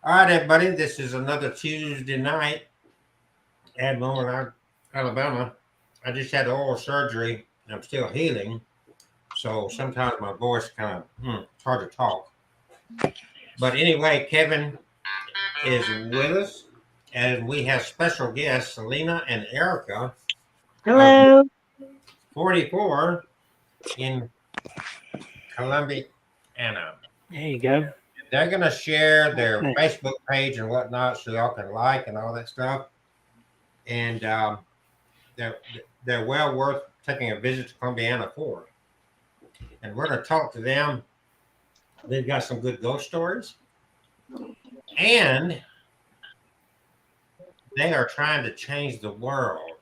All right, everybody. This is another Tuesday night at Beaumont, Alabama. I just had oral surgery. And I'm still healing, so sometimes my voice kind of it's hard to talk. But anyway, Kevin is with us, and we have special guests Selena and Erica of Hello. 44 in Columbiana. There you go. They're going to share their Hey. Facebook page and whatnot so y'all can like and all that stuff. And they're well worth taking a visit to Columbiana for. And we're going to talk to them. They've got some good ghost stories. And they are trying to change the world.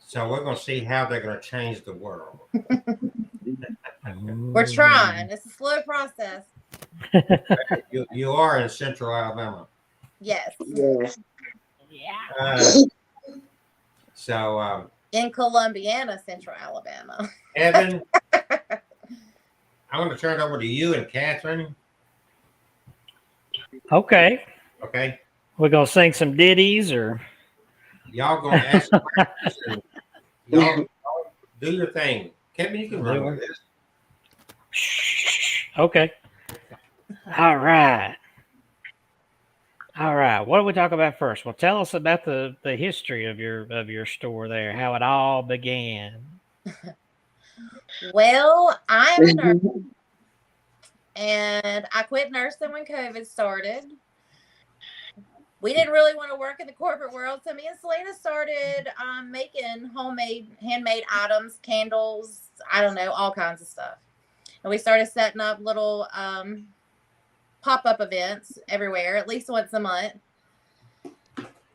So we're going to see how they're going to change the world. We're trying. It's a slow process. You are in Central Alabama. Yes. Yes. So In Columbiana, Central Alabama. Evan, I want to turn it over to you and Catherine. Okay. Okay. We're going to sing some ditties or. Y'all going to ask questions. And y'all do your thing. Kevin, you can run with this. Okay. All right. All right. What do we talk about first? Well, tell us about the history of your store there, how it all began. Well, I'm a nurse, and I quit nursing when COVID started. We didn't really want to work in the corporate world, so me and Selena started making homemade, handmade items, candles, I don't know, all kinds of stuff. And we started setting up little pop-up events everywhere, at least once a month.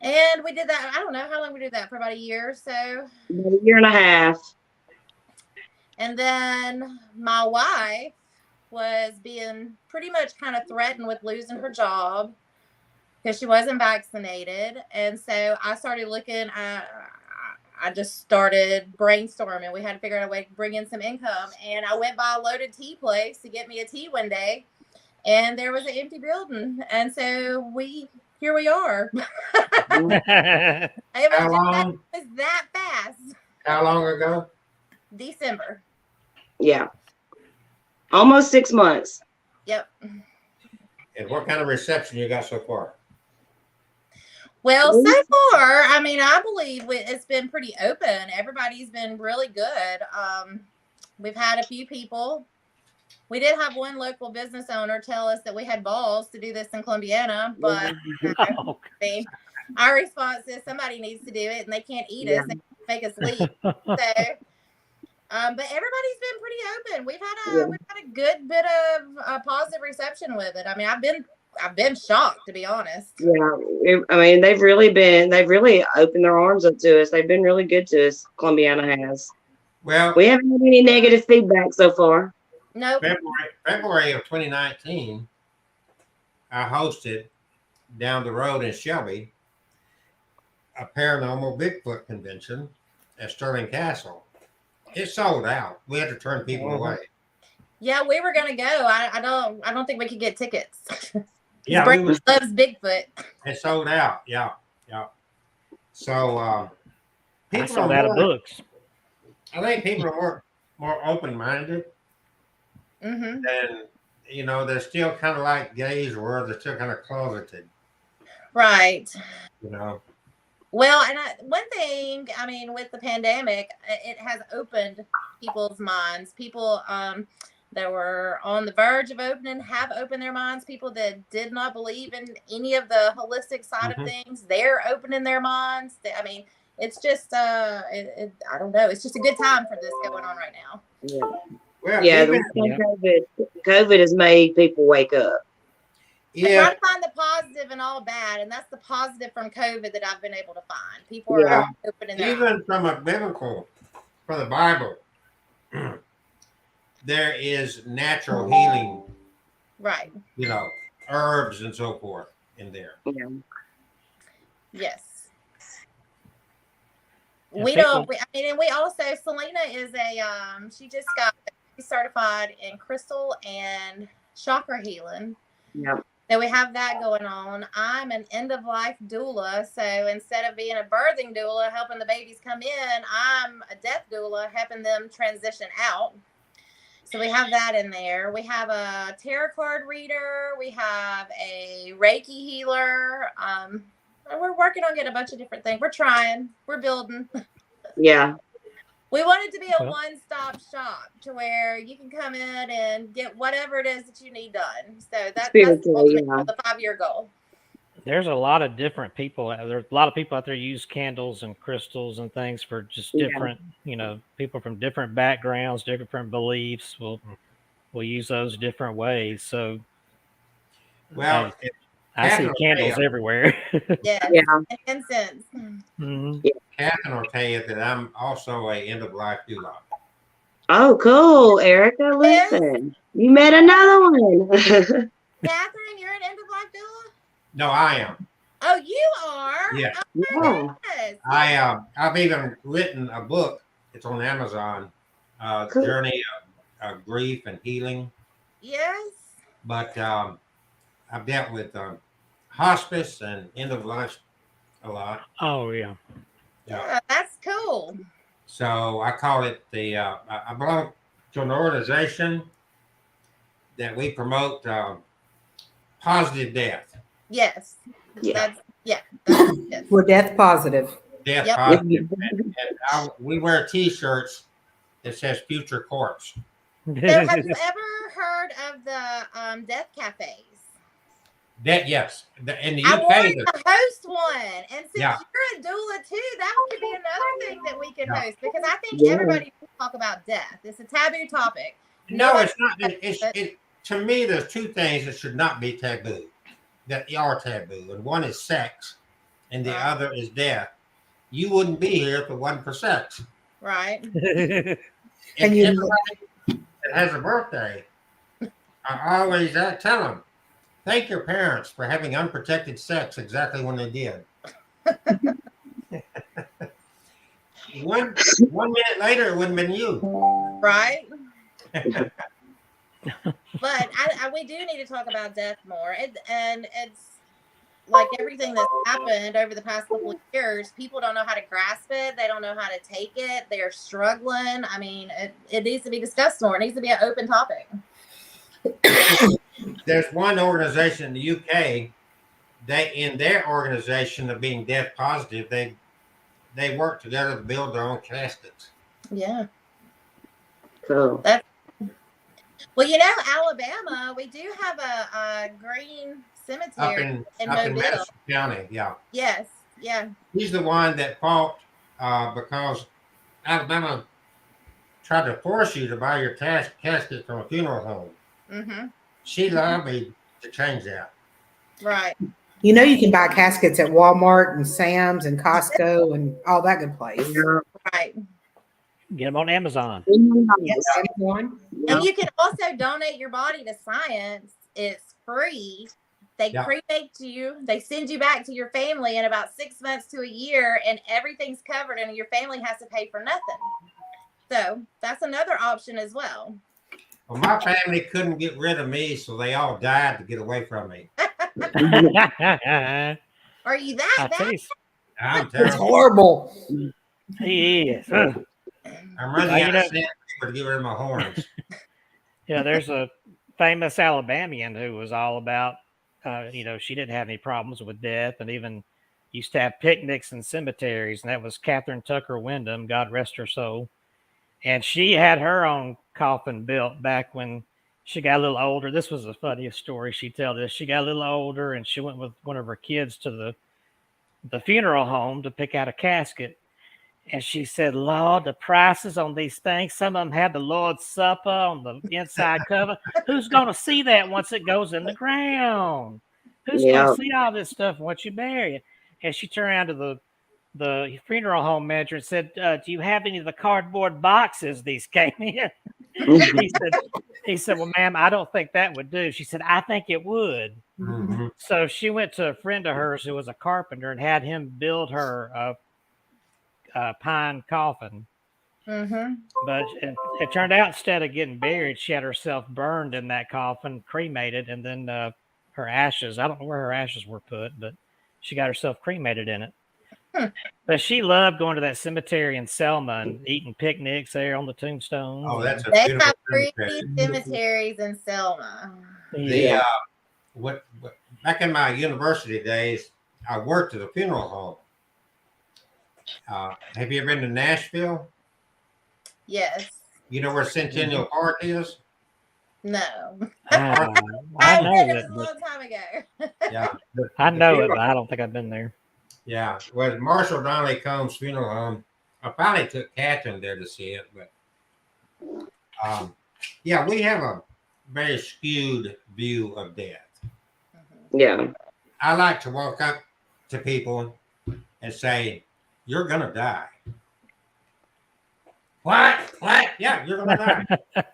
And we did that, I don't know how long we did that, for about a year or so. About a year and a half. And then my wife was being pretty much kind of threatened with losing her job because she wasn't vaccinated. And so I started looking at, I just started brainstorming. We had to figure out a way to bring in some income. And I went by a loaded tea place to get me a tea one day. And there was an empty building. And so here we are. It How long? was that fast. How long ago? December. Yeah. Almost 6 months. Yep. And what kind of reception you got so far? Well, so far, I mean, I believe it's been pretty open. Everybody's been really good. We've had a few people. We did have one local business owner tell us that we had balls to do this in Columbiana, but I mean, our response is somebody needs to do it, and they can't eat us. They can't make us leave. So, but everybody's been pretty open. We've had a good bit of positive reception with it. I mean, I've been shocked, to be honest. Yeah, I mean, they've really opened their arms up to us. They've been really good to us. Columbiana has. Well, we haven't had any negative feedback so far. No. Nope. February of 2019, I hosted down the road in Shelby a paranormal Bigfoot convention at Sterling Castle. It sold out. We had to turn people away. Yeah, we were gonna go. I don't think we could get tickets. Yeah, Brandon loves Bigfoot. It sold out. Yeah. So people sold out of books. I think people are more open-minded. Mm-hmm. And they're still kind of like gays, where they're still kind of closeted. Right. Well, and one thing, I mean, with the pandemic, it has opened people's minds. People that were on the verge of opening have opened their minds. People that did not believe in any of the holistic side of things, they're opening their minds. I mean, it's just, I don't know. It's just a good time for this going on right now. Yeah. Well, COVID has made people wake up. Yeah. I try to find the positive in all bad, and that's the positive from COVID that I've been able to find. People are opening their eyes. Even from the Bible, there is natural healing. Right. Herbs and so forth in there. Yeah. Yes. We also, Selena is she just got certified in crystal and chakra healing. Yep. So we have that going on. I'm an end of life doula. So instead of being a birthing doula, helping the babies come in, I'm a death doula, helping them transition out. So we have that in there. We have a tarot card reader. We have a Reiki healer. We're working on getting a bunch of different things. We're trying. We're building. Yeah. We want it to be a Well- one-stop shop to where you can come in and get whatever it is that you need done. So that's Spiritual, ultimately yeah. the 5-year goal. There's a lot of different people. There's a lot of people out there use candles and crystals and things for just Yeah. different, people from different backgrounds, different beliefs will use those different ways. So Well, I see Catherine will candles tell you, everywhere. Yes. Yeah. And incense. Mhm. Catherine will tell you that I'm also a end of life doula. Oh, cool, Erica. Yes. Listen, you met another one. Catherine, you're an end of life doula? No, I am. Oh, you are? Yeah. Oh, Yeah. yes. I've even written a book. It's on Amazon. Cool. Journey of grief and healing. Yes. But I've dealt with hospice and end of life a lot. Oh yeah. Yeah, that's cool. So I call it I belong to an organization that we promote positive death. Yes. Yeah. That's yes. We're death positive. Death Yep. positive. We wear T-shirts that says future corpse. So have you ever heard of the death cafes? Yes. In the I UK, wanted to host one. And since Yeah. you're a doula too, that could be another thing that we could Yeah. host because I think Yeah. everybody should talk about death. It's a taboo topic. no, Nobody- it's not. To me, there's two things that should not be taboo, that are taboo, and one is sex, and the Right. other is death. You wouldn't be here if it wasn't for sex. Right. And And you- everybody that has a birthday, I always tell them, thank your parents for having unprotected sex exactly when they did. one minute later, it wouldn't have been you. Right. But we do need to talk about death more. And it's like everything that's happened over the past couple of years, people don't know how to grasp it. They don't know how to take it. They're struggling. I mean, it needs to be discussed more. It needs to be an open topic. There's one organization in the UK. In their organization of being death positive, they work together to build their own caskets. Yeah. Cool. Well, Alabama, we do have a green Up cemetery in in Madison Mobile. County, yeah. Yes. Yeah. He's the one that fought because Alabama tried to force you to buy your casket from a funeral home. Mm-hmm. She lobbied to change that. Right. You know you can buy caskets at Walmart and Sam's and Costco and all that good place. Yeah. Right. Get them on Amazon. Yes, anyone? And you can also donate your body to science. It's free. They Yeah. cremate you. They send you back to your family in about 6 months to a year, and everything's covered, and your family has to pay for nothing. So that's another option as well. Well, my family couldn't get rid of me, so they all died to get away from me. Are you that I tell bad? you, I'm It's terrible. horrible. he is. Ugh. I'm running Well, out you of sandpaper to get rid of my horns. Yeah, there's a famous Alabamian who was all about, she didn't have any problems with death and even used to have picnics in cemeteries. And that was Catherine Tucker Wyndham, God rest her soul. And she had her own coffin built back when she got a little older. This was the funniest story she told us. She got a little older and she went with one of her kids to the funeral home to pick out a casket. And she said, Lord, the prices on these things, some of them had the Lord's Supper on the inside cover. Who's going to see that once it goes in the ground? Who's going Yeah. to see all this stuff once you bury it? And she turned around to the funeral home manager and said, do you have any of the cardboard boxes these came in? He said, well, ma'am, I don't think that would do. She said, I think it would. Mhm. So she went to a friend of hers who was a carpenter and had him build her a pine coffin. Mm-hmm. But it turned out instead of getting buried, she had herself burned in that coffin, cremated, and then her ashes. I don't know where her ashes were put, but she got herself cremated in it. Hmm. But she loved going to that cemetery in Selma and eating picnics there on the tombstones. Oh, that's a They beautiful have pretty cemetery. cemeteries in Selma. The what back in my university days, I worked at a funeral home. Have you ever been to Nashville? Yes. You know where Centennial Park is? No. I I know did. It it, was a but long time ago. Yeah. I know it, funeral- but I don't think I've been there. Yeah. Well, Marshall Donnelly Combs Funeral Home. I finally took Catherine there to see it, but yeah, we have a very skewed view of death. Yeah. I like to walk up to people and say, "You're gonna die." What? Yeah, you're gonna die.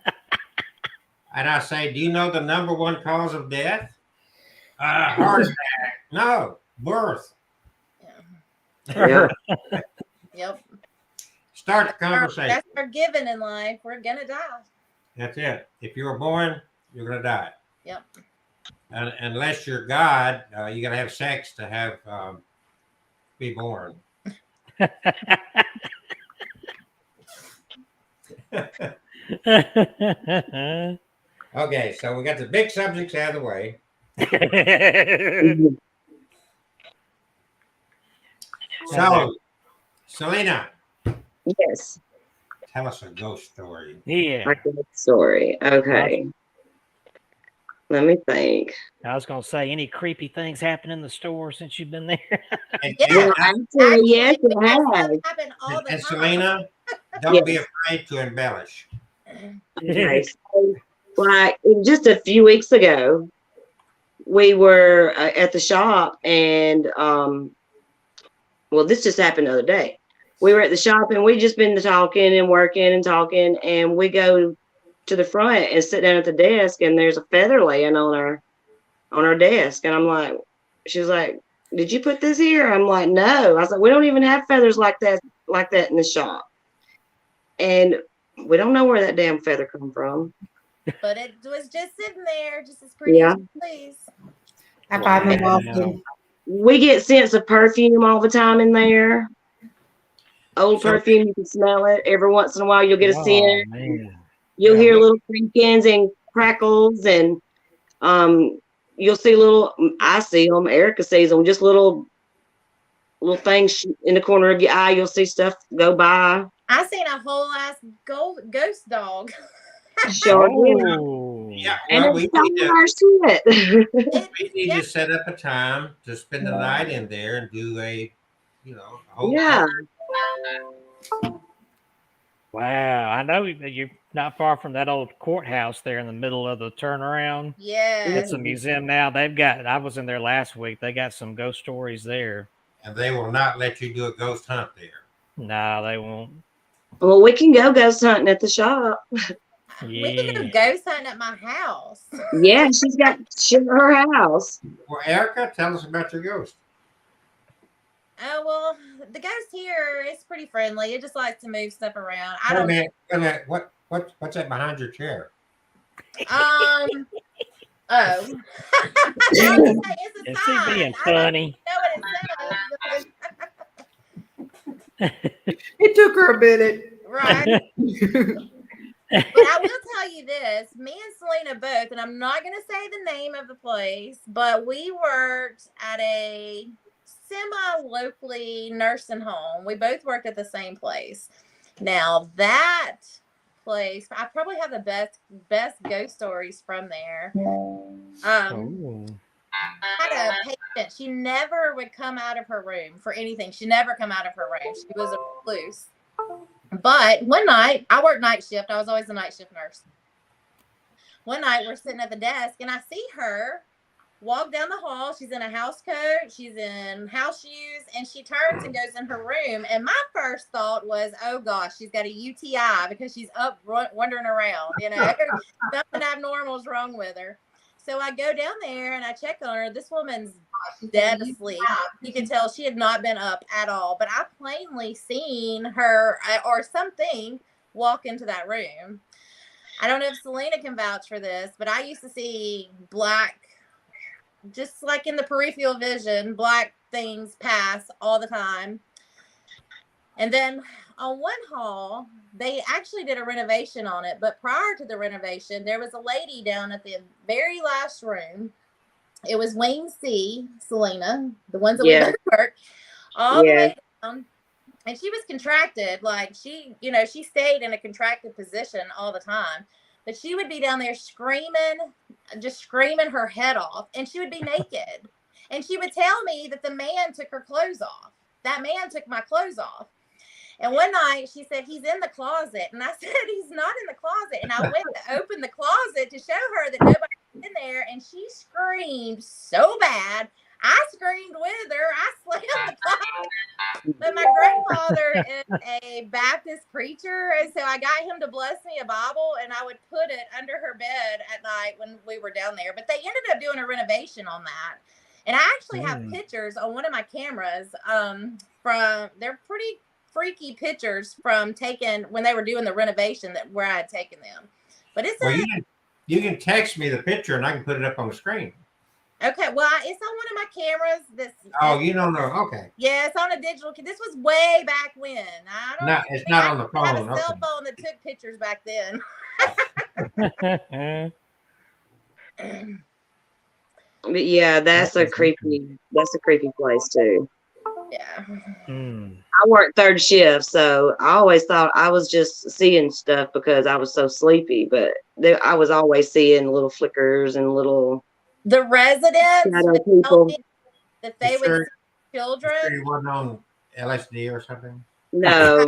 And I say, "Do you know the number one cause of death? Heart attack. No, birth." Yeah. Yep. Start the conversation. That's our given in life. We're gonna die. That's it. If you were born, you're gonna die. Yep. And unless you're God, you gotta have sex to have be born. Okay, so we got the big subjects out of the way. So, Selena, Yes. tell us a ghost story. Yeah, I got a story. Okay. Let me think. I was gonna say, any creepy things happen in the store since you've been there? And, Yeah. Well, actually, yes, we it have stuff has. happen all the and time. Selena, don't be afraid to embellish. Okay. So, like just a few weeks ago, we were at the shop, and well, this just happened the other day. We were at the shop, and we just been talking and working and talking, and we go to the front and sit down at the desk, and there's a feather laying on our desk, and I'm like, she was like, "Did you put this here?" I'm like, "No." I was like, "We don't even have feathers like that in the shop," and we don't know where that damn feather come from. But it was just sitting there, just as pretty Yeah. as you please. I find them Wow. often. We get scents of perfume all the time in there. Old So- perfume, you can smell it. Every once in a while, you'll get a Oh, scent. man. You'll Yeah, hear we- little creakings and crackles, and you'll see little. I see them. Erica sees them. Just little things in the corner of your eye. You'll see stuff go by. I seen a whole ass ghost dog. Sure do. Oh, Yeah, And well, it's so our shit. we need to set up a time to spend the night in there and do a whole Yeah. wow. I know that you're not far from that old courthouse there in the middle of the turnaround. Yes. It's a museum now. I was in there last week. They got some ghost stories there. and they will not let you do a ghost hunt there. No, they won't. Well, we can go ghost hunting at the shop. We can go Yeah. ghost hunting at my house. Yeah, she's got her house. Well, Erica, tell us about your ghost. Oh well, the ghost here is pretty friendly. It just likes to move stuff around. I Wait a don't. minute, wait a minute. What's that behind your chair? Oh. Is It's a he sign. being I don't funny? know what it says. It took her a minute. Right. But I will tell you this, me and Selena both, and I'm not going to say the name of the place, but we worked at a semi-locally nursing home. We both worked at the same place. Now that place, I probably have the best ghost stories from there. Oh. I had a patient. She never would come out of her room for anything. She never come out of her room. She was a recluse. But one night, I worked night shift. I was always a night shift nurse. One night, we're sitting at the desk, and I see her walk down the hall. She's in a house coat. She's in house shoes, and she turns and goes in her room. And my first thought was, oh, gosh, she's got a UTI because she's up wandering around. Something abnormal is wrong with her. So I go down there, and I check on her. This woman's dead asleep. You can tell she had not been up at all. But I plainly seen her or something walk into that room. I don't know if Selena can vouch for this, but I used to see black just like in the peripheral vision, black things pass all the time. And then on one hall, they actually did a renovation on it. But prior to the renovation, there was a lady down at the very last room. It was Wing C, Selena, the ones that we both worked, all the way down. And she was contracted. Like she stayed in a contracted position all the time. But she would be down there just screaming her head off. And she would be naked. And she would tell me that the man took her clothes off. That man took my clothes off. And one night she said, he's in the closet. And I said, he's not in the closet. And I went to open the closet to show her that nobody was in there. And she screamed so bad. I screamed with her. I slammed the closet. But my grandfather is a Baptist preacher. And so I got him to bless me a Bible. And I would put it under her bed at night when we were down there. But they ended up doing a renovation on that. And I actually have pictures on one of my cameras they're pretty freaky pictures from taken when they were doing the renovation where I had taken them. But it's you can text me the picture and I can put it up on the screen. Okay, well, it's on one of my cameras. You don't know? Okay. Yeah, it's on a digital. This was way back when. It's not on the phone. I have a cell phone that took pictures back then. But yeah, that's a creepy place too. Yeah. I worked third shift, so I always thought I was just seeing stuff because I was so sleepy. But I was always seeing little flickers and little. The residents would tell me that they would see children. Sure you wasn't on LSD or something? No.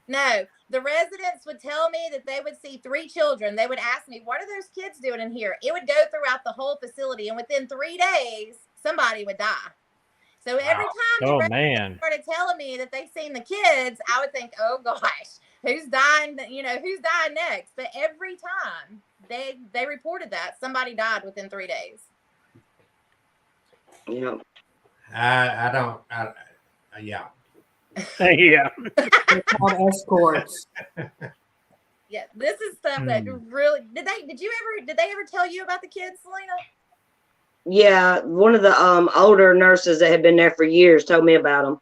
No. The residents would tell me that they would see 3 children. They would ask me, what are those kids doing in here? It would go throughout the whole facility. And within 3 days, somebody would die. So every time the residents started telling me that they seen the kids, I would think, oh gosh, who's dying? Who's dying next? But every time they reported that somebody died within 3 days. Yeah. Yeah. Yeah. It's called escorts. Yeah, this is stuff that really did they ever tell you about the kids, Selena? Yeah, one of the older nurses that had been there for years told me about them.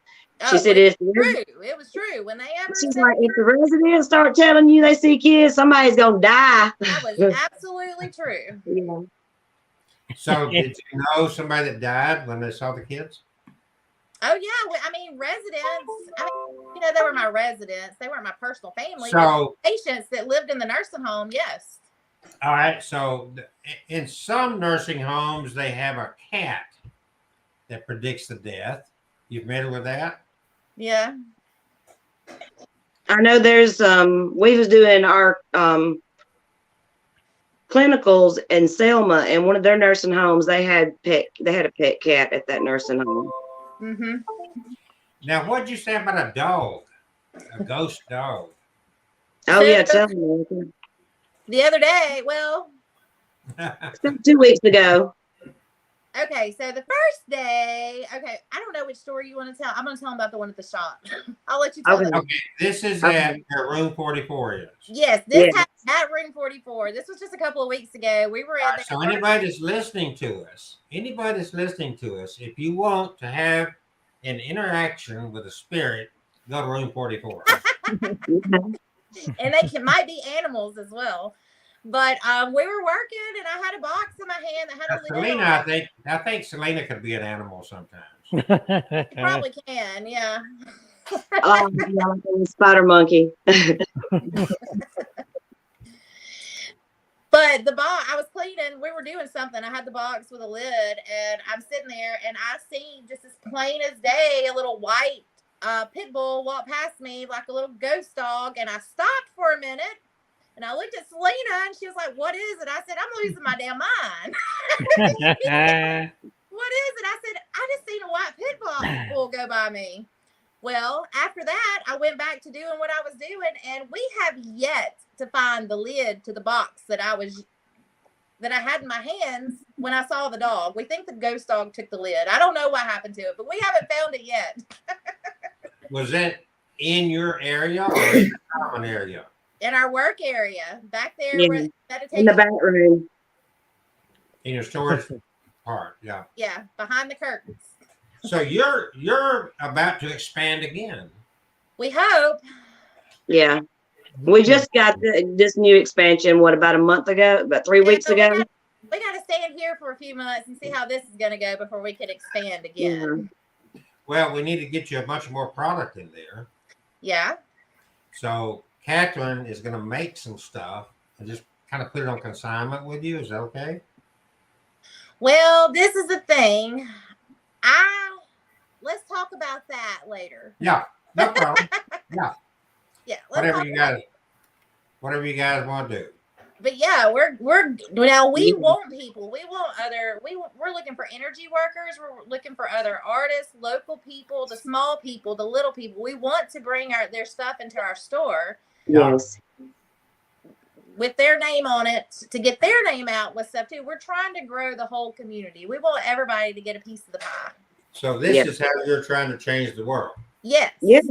She said it was true. When they ever she's like, if the residents start telling you they see kids, somebody's gonna die. That was absolutely true. Yeah. So did you know somebody that died when they saw the kids? Oh yeah, I mean residents. They were my residents. They weren't my personal family. So patients that lived in the nursing home, yes. All right. So in some nursing homes, they have a cat that predicts the death. You familiar with that? Yeah. I know there's we was doing our clinicals in Selma, and one of their nursing homes they had a pet cat at that nursing home. Mm-hmm. Now, what'd you say about a dog? A ghost dog? Oh yeah, tell me. The other day, well, 2 weeks ago. okay, so the first day, okay, I don't know which story you want to tell. I'm going to tell them about the one at the shop. I'll let you tell it. Okay, this is at room 44 is. Yes, this happened at room 44. This was just a couple of weeks ago. We were at So anybody that's listening to us, if you want to have an interaction with a spirit, go to room 44. And they might be animals as well. But we were working, and I had a box in my hand that had a lid. Selena, I think Selena could be an animal sometimes. You probably can, yeah. Oh, yeah, spider monkey. But the box, I was cleaning. We were doing something. I had the box with a lid, and I'm sitting there, and I see just as plain as day a little white pit bull walk past me like a little ghost dog, and I stopped for a minute. And I looked at Selena, and she was like, what is it? I said, I'm losing my damn mind. What is it? I said, I just seen a white pit bull go by me. Well, after that, I went back to doing what I was doing, and we have yet to find the lid to the box that I had in my hands when I saw the dog. We think the ghost dog took the lid. I don't know what happened to it, but we haven't found it yet. Was that in your area or in the common area? In our work area, back there, in the back room. In your storage? part. Yeah. Yeah, behind the curtains. So you're about to expand again. We hope. Yeah. We just got this new expansion, what, about a month ago? About 3 weeks Yeah, ago? we got to stay in here for a few months and see how this is going to go before we can expand again. Well, we need to get you a bunch more product in there. Yeah. So Catherine is going to make some stuff and just kind of put it on consignment with you. Is that okay? Well, this is the thing. Let's talk about that later. Yeah, no problem. Yeah. Yeah. Whatever you guys want to do. But yeah, we're now we want people. We're looking for energy workers. We're looking for other artists, local people, the small people, the little people. We want to bring their stuff into our store. Yes. With their name on it, to get their name out with stuff too. We're trying to grow the whole community. We want everybody to get a piece of the pie. So this is how you're trying to change the world. Yes. Yes.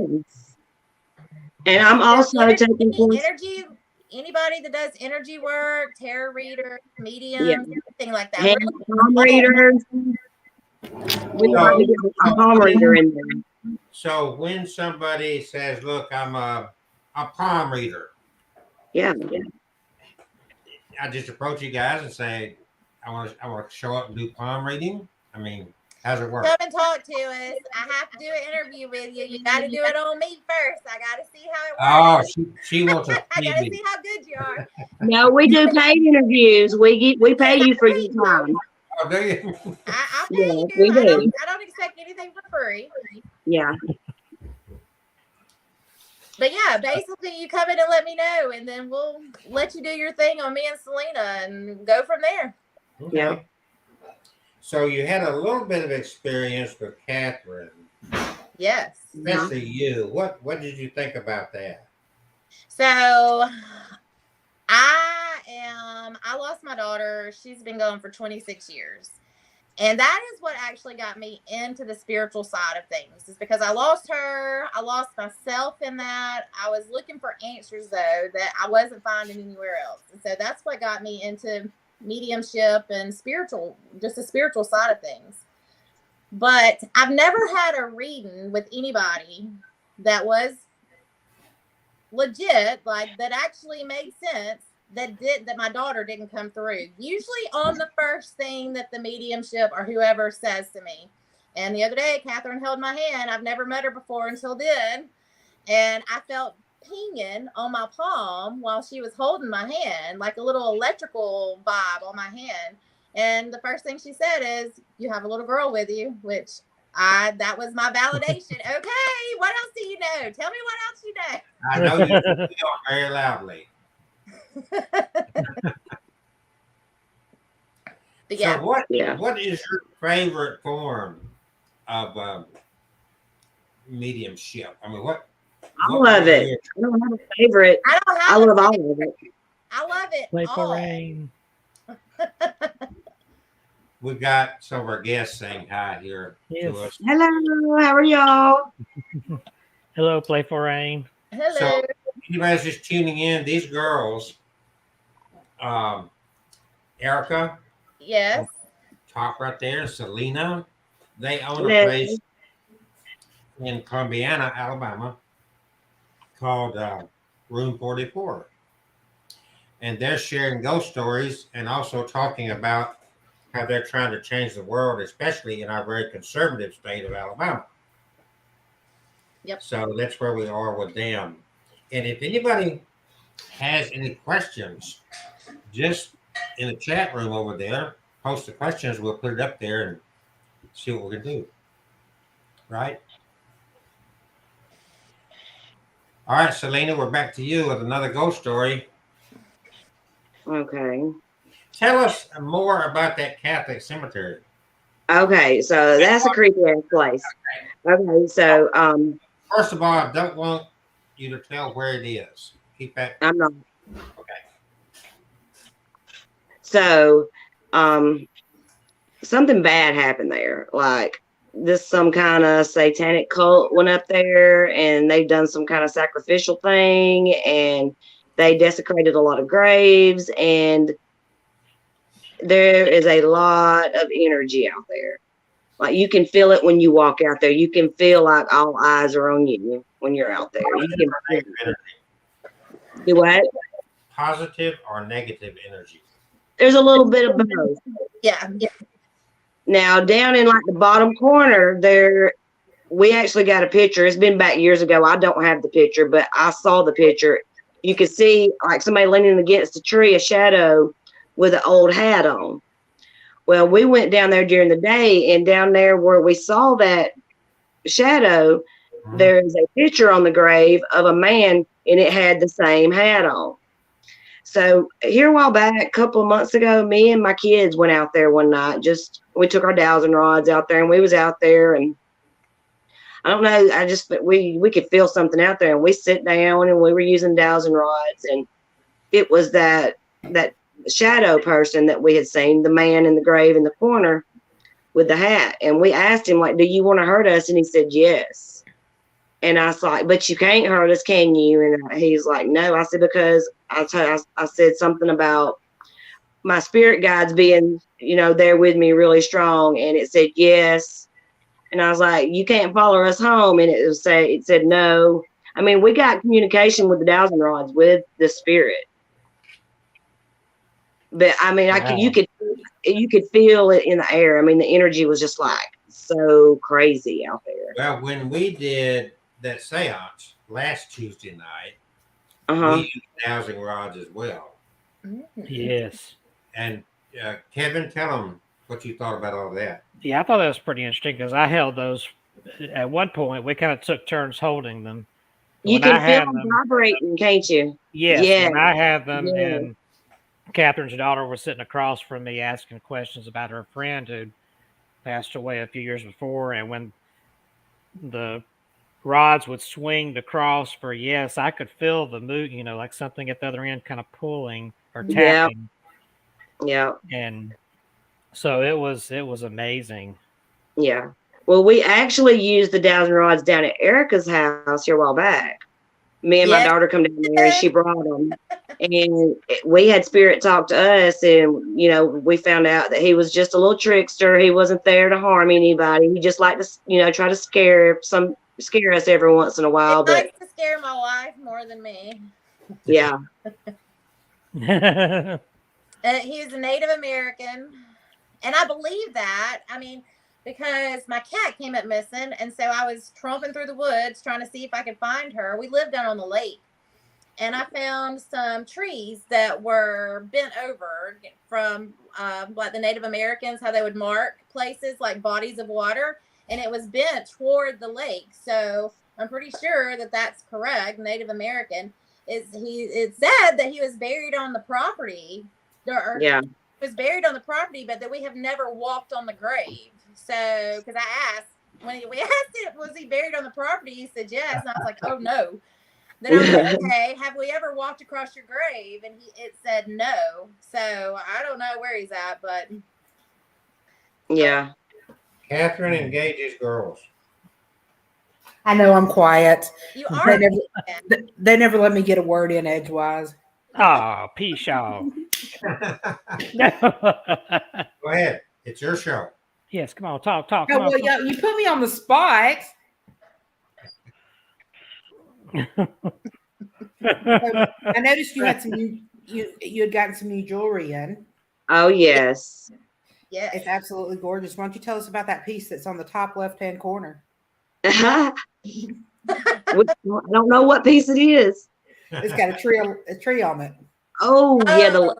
And I'm also taking energy. Anybody that does energy work, tarot readers, mediums, anything like that. Palm readers. We want to get a palm reader in there. So when somebody says, "Look, I'm a palm reader," Yeah. I just approach you guys and say, I want to show up and do palm reading. I mean, how's it work? Come and talk to us. I have to do an interview with you. You got to do it on me first. I got to see how it works. Oh, she wants to. I got to see how good you are. No, we do paid interviews. We pay you for your time. Oh, do you? I'll pay Yeah, you. we do. I don't expect anything for free. Yeah. But yeah, basically you come in and let me know, and then we'll let you do your thing on me and Selena and go from there. Okay. Yeah. So you had a little bit of experience with Catherine. Yes. Especially you. What did you think about that? So I lost my daughter. She's been gone for 26 years. And that is what actually got me into the spiritual side of things. Is because I lost her. I lost myself in that. I was looking for answers, though, that I wasn't finding anywhere else. And so that's what got me into mediumship and spiritual, just the spiritual side of things. But I've never had a reading with anybody that was legit, like that actually made sense, that my daughter didn't come through. Usually on the first thing that the mediumship or whoever says to me. And the other day, Catherine held my hand. I've never met her before until then. And I felt pinging on my palm while she was holding my hand, like a little electrical vibe on my hand. And the first thing she said is, "You have a little girl with you," which that was my validation. Okay, what else do you know? Tell me what else you know. I know you feel very loudly. But yeah. So what is your favorite form of mediumship? I mean, what I love it. I don't have a favorite. I love all of it. I love it. Playful Rain. We've got some of our guests saying hi here to us. Hello, how are y'all? Hello, Playful Rain. Hello. So, anybody's just tuning in, these girls, Erica, Yes. top right there, Selena, they own a place in Columbiana, Alabama, called Room 44. And they're sharing ghost stories and also talking about how they're trying to change the world, especially in our very conservative state of Alabama. Yep. So that's where we are with them. And if anybody has any questions, just in the chat room over there, post the questions. We'll put it up there and see what we can do. Right? All right, Selena, we're back to you with another ghost story. Okay. Tell us more about that Catholic cemetery. Okay, so that's a creepy ass place. Okay, so First of all, I don't want you to tell where it is. Keep that. I'm not. Okay. So something bad happened there. Like some kind of satanic cult went up there and they've done some kind of sacrificial thing and they desecrated a lot of graves, and there is a lot of energy out there. Like you can feel it when you walk out there. You can feel like all eyes are on you when you're out there. You can feel it. Do what? Positive or negative energy? There's a little bit of both. Yeah. Now down in like the bottom corner there, we actually got a picture. It's been back years ago. I don't have the picture, but I saw the picture. You could see like somebody leaning against a tree, a shadow with an old hat on. Well, we went down there during the day, and down there where we saw that shadow, there's a picture on the grave of a man, and it had the same hat on. So here a while back, a couple of months ago, me and my kids went out there one night. We took our dowsing rods out there, and we was out there, and I don't know. We could feel something out there, and we sit down, and we were using dowsing rods, and it was that shadow person that we had seen, the man in the grave in the corner with the hat. And we asked him, like, do you want to hurt us? And he said, yes. And I was like, but you can't hurt us, can you? And he's like, no. I said, because I said something about my spirit guides being, there with me really strong. And it said, yes. And I was like, you can't follow us home. And it said, no. I mean, we got communication with the dowsing rods with the spirit. But I mean, Wow. you could feel it in the air. I mean, the energy was just like so crazy out there. Well, when we did that seance last Tuesday night, Uh-huh. we used dowsing rods as well. Yes. And Kevin, tell them what you thought about all that. Yeah, I thought that was pretty interesting because I held those at one point. We kind of took turns holding them. You When I can feel had them them, vibrating, can't you? yes, Yeah. when I had them, Yeah. and Catherine's daughter was sitting across from me asking questions about her friend who passed away a few years before, and when the rods would swing the cross for yes, I could feel the move, like something at the other end kind of pulling or Yeah. tapping. Yeah. And so it was amazing. Yeah. Well, we actually used the dowsing rods down at Erica's house here a while back. Me and my Yes. daughter come down there, and she brought them. And we had spirit talk to us, and we found out that he was just a little trickster. He wasn't there to harm anybody. He just liked to, try to scare us every once in a while. He But likes to scare my wife more than me. yeah, He's a Native American, and I believe that. I mean, because my cat came up missing, and so I was tromping through the woods trying to see if I could find her. We lived down on the lake, and I found some trees that were bent over from like the Native Americans, how they would mark places like bodies of water, and it was bent toward the lake. So I'm pretty sure that that's correct. Native American it said that he was buried on the property. yeah, Was buried on the property, but that we have never walked on the grave. So, because I asked we asked him, was he buried on the property? He said yes, and I was like, oh no. Then I was like, okay, have we ever walked across your grave? And it said no. So I don't know where he's at, but yeah. Catherine engages girls. I know I'm quiet. you are. They never let me get a word in edgewise. Oh, peace y'all. Go ahead. It's your show. Yes, come on, talk. Oh, Come on, well, talk. you put me on the spot. I noticed you had some new, you had gotten some new jewelry in. Oh yes. Yes. It's absolutely gorgeous. Why don't you tell us about that piece that's on the top left-hand corner? I don't know what piece it is. It's got a tree on it. Oh yeah, Oh,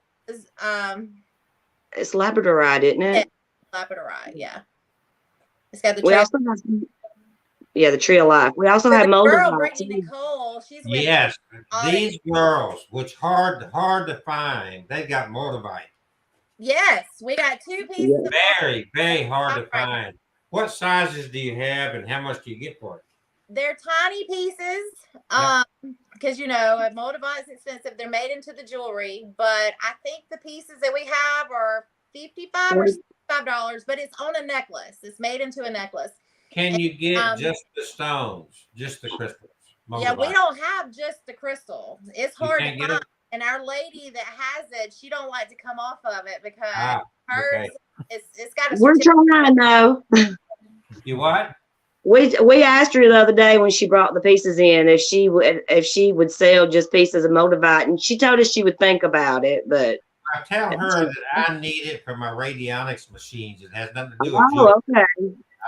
it's labradorite, isn't it? Labradorite, yeah. It's got the We tree. also have the tree of life. We also So have the girl, moldavite Brittany too. Nicole, she's with Yes, all these girls, which hard to find, they got moldavite. Yes, we got two pieces. Yeah. Of Very, very hard to find. What sizes do you have, and how much do you get for it? They're tiny pieces. Because moldavite is expensive. They're made into the jewelry, but I think the pieces that we have are $55 or $65, but it's on a necklace. It's made into a necklace. Can you get just the stones, just the crystals? Yeah, we Moldavite? don't have just the crystal. It's hard to can't get find. it? And our lady that has it, she don't like to come off of it because hers, okay. it's got a We're certificate. trying though. You what? We asked her the other day when she brought the pieces in if she would sell just pieces of Moldavite, and she told us she would think about it. But I tell her that I need it for my radionics machines. It has nothing to do with jewelry. oh, okay.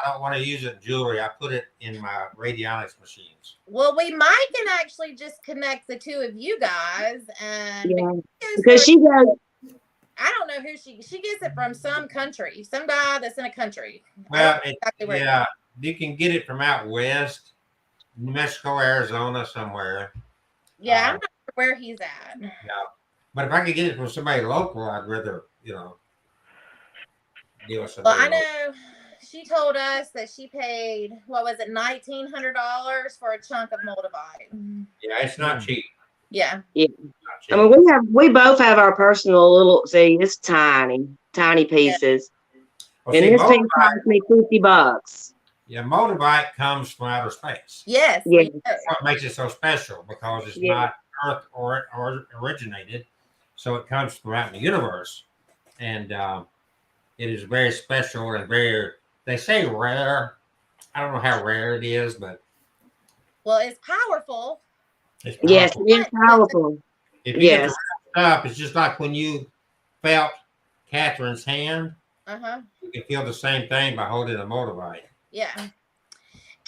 I don't want to use it in jewelry. I put it in my radionics machines. Well, we might can actually just connect the two of you guys, and Yeah, because she goes. I don't know who she gets it from, some country, some guy that's in a country. Well, Exactly where. yeah, you can get it from out west, New Mexico, Arizona, somewhere. Yeah, I'm not sure where he's at. Yeah, but if I could get it from somebody local, I'd rather, deal with somebody. Well, I know she told us that she paid, what was it, $1,900 for a chunk of Moldavite. Yeah, it's not cheap. Yeah. Yeah. Not cheap. I mean, we both have our personal little. See, it's tiny pieces, Well, and see, this piece Moldavite, cost me $50. yeah, Moldavite comes from outer space. Yes. Yeah. We know. That's what makes it so special, because it's Yeah. not Earth or originated, so it comes from out in the universe, and it is very special and very. They say rare. I don't know how rare it is, but Well, it's powerful. it's Yes, powerful. it's powerful. If you get the Yes. real stuff, it's just like when you felt Catherine's hand. Uh-huh. You can feel the same thing by holding a Moldavite. Yeah.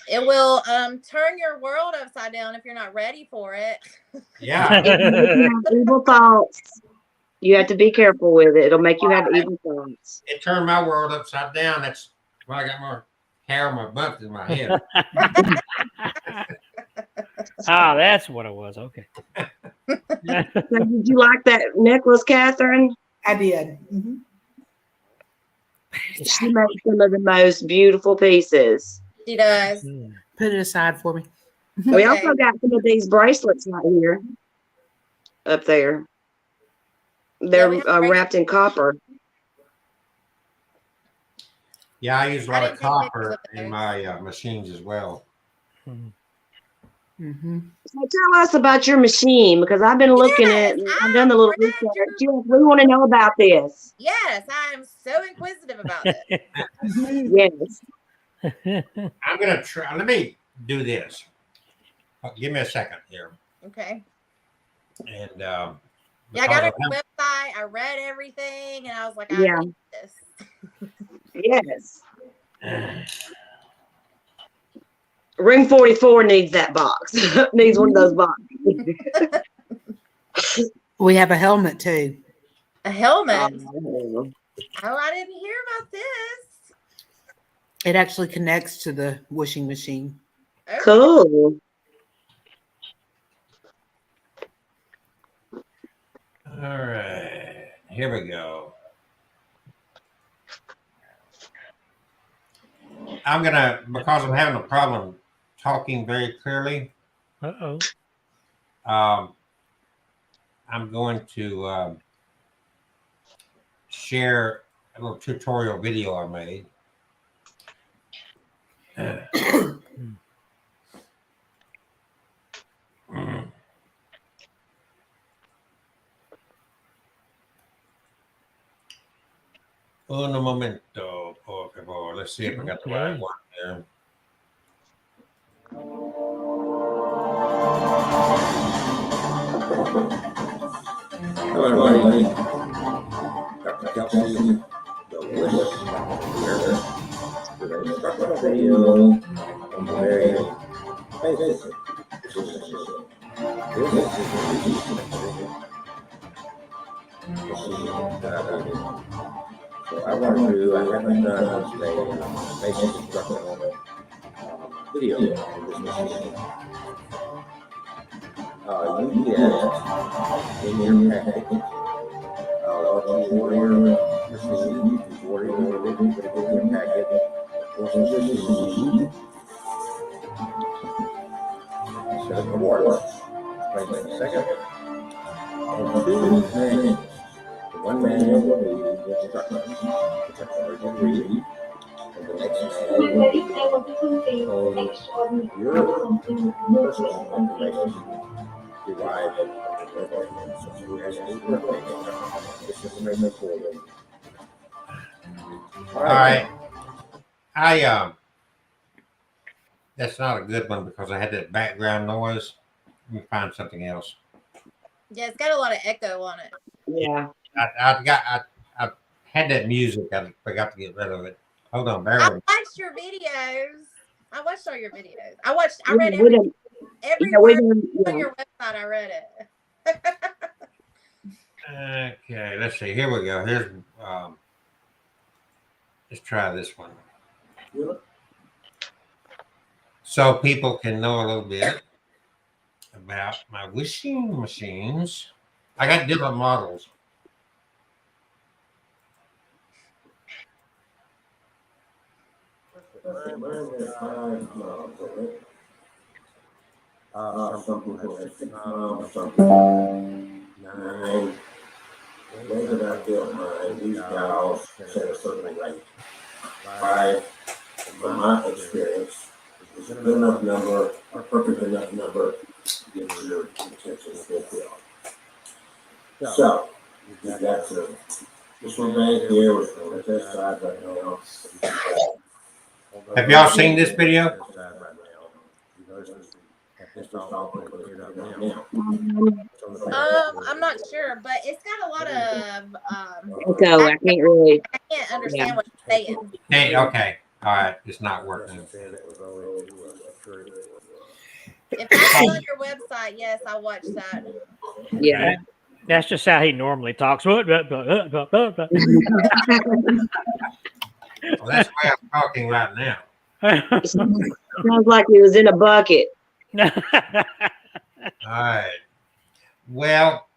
It will turn your world upside down if you're not ready for it. Yeah. It'll make you have evil thoughts. You have to be careful with it. It'll make you have evil thoughts. It turned my world upside down. That's why I got more hair on my butt than my head. That's what it was. Okay. So did you like that necklace, Catherine? I did. Mhm. She makes some of the most beautiful pieces. She does. Put it aside for me. We Okay. also got some of these bracelets right here, up there. They're we have wrapped in copper. Yeah, I use a I lot of didn't take pictures copper of in those. my machines as well. Mm-hmm. So tell us about your machine, because I've been looking at. Yes, I've done a little I'm research. glad Yes, we want to know about this. Yes, I am so inquisitive about this. Yes. I'm gonna try. Let me do this. Give me a second here, Okay. and Yeah, I because got I a website. I read everything, and I was like, I Yeah. need this. Yes. have- Ring 44 needs that box. Needs one of those boxes. We have a helmet too. A helmet. Oh. Oh, I didn't hear about this. It actually connects to the washing machine. Okay. Cool. All right, here we go. I'm gonna, because I'm having a problem talking very clearly. Uh-oh. I'm going to share a little tutorial video I made. Un momento, por favor. Let's see if I got the right one there. Hello, everybody. Dr. Kelsey, the list here. With an instructional video on the very basic system. This is the machine that I did. So I haven't done a basic instructional video on this machine. You get in your package. Warrior machine, Warrior living, but in your packet. Forces this machine. Set up the water. Explain that in a second. And two manuals. The one manual will be the instructions, which I've already read. And the next manual will be your personal information derived from So who has any birthdays? This information for you. All right. That's not a good one because I had that background noise. Let me find something else. Yeah, it's got a lot of echo on it. Yeah. I had that music. I forgot to get rid of it. Hold on, bear I with me. watched your videos. I watched all your videos. I We, read we don't, every yeah, we word don't, on yeah. your website. I read it. Okay, let's see. Here we go. Here's let's try this one. So people can know a little bit about my wishing machines. I got different models. Some people have 6 moms, some people 9. Way that I built mine, these gals set a certain rate. 5, from my experience, is a good enough number, a perfect enough number to get your attention fulfilled. So, you got some, this one right here was on the test side right now. Have y'all seen this video? I'm not sure, but it's got a lot of Echo. I can't really. I can't understand what you're saying. Hey, okay. All right. It's not working. If that's on your website, yes, I watched that. Yeah. That's just how he normally talks. Well, that's why I'm talking right now. Sounds like he was in a bucket. All right. Well,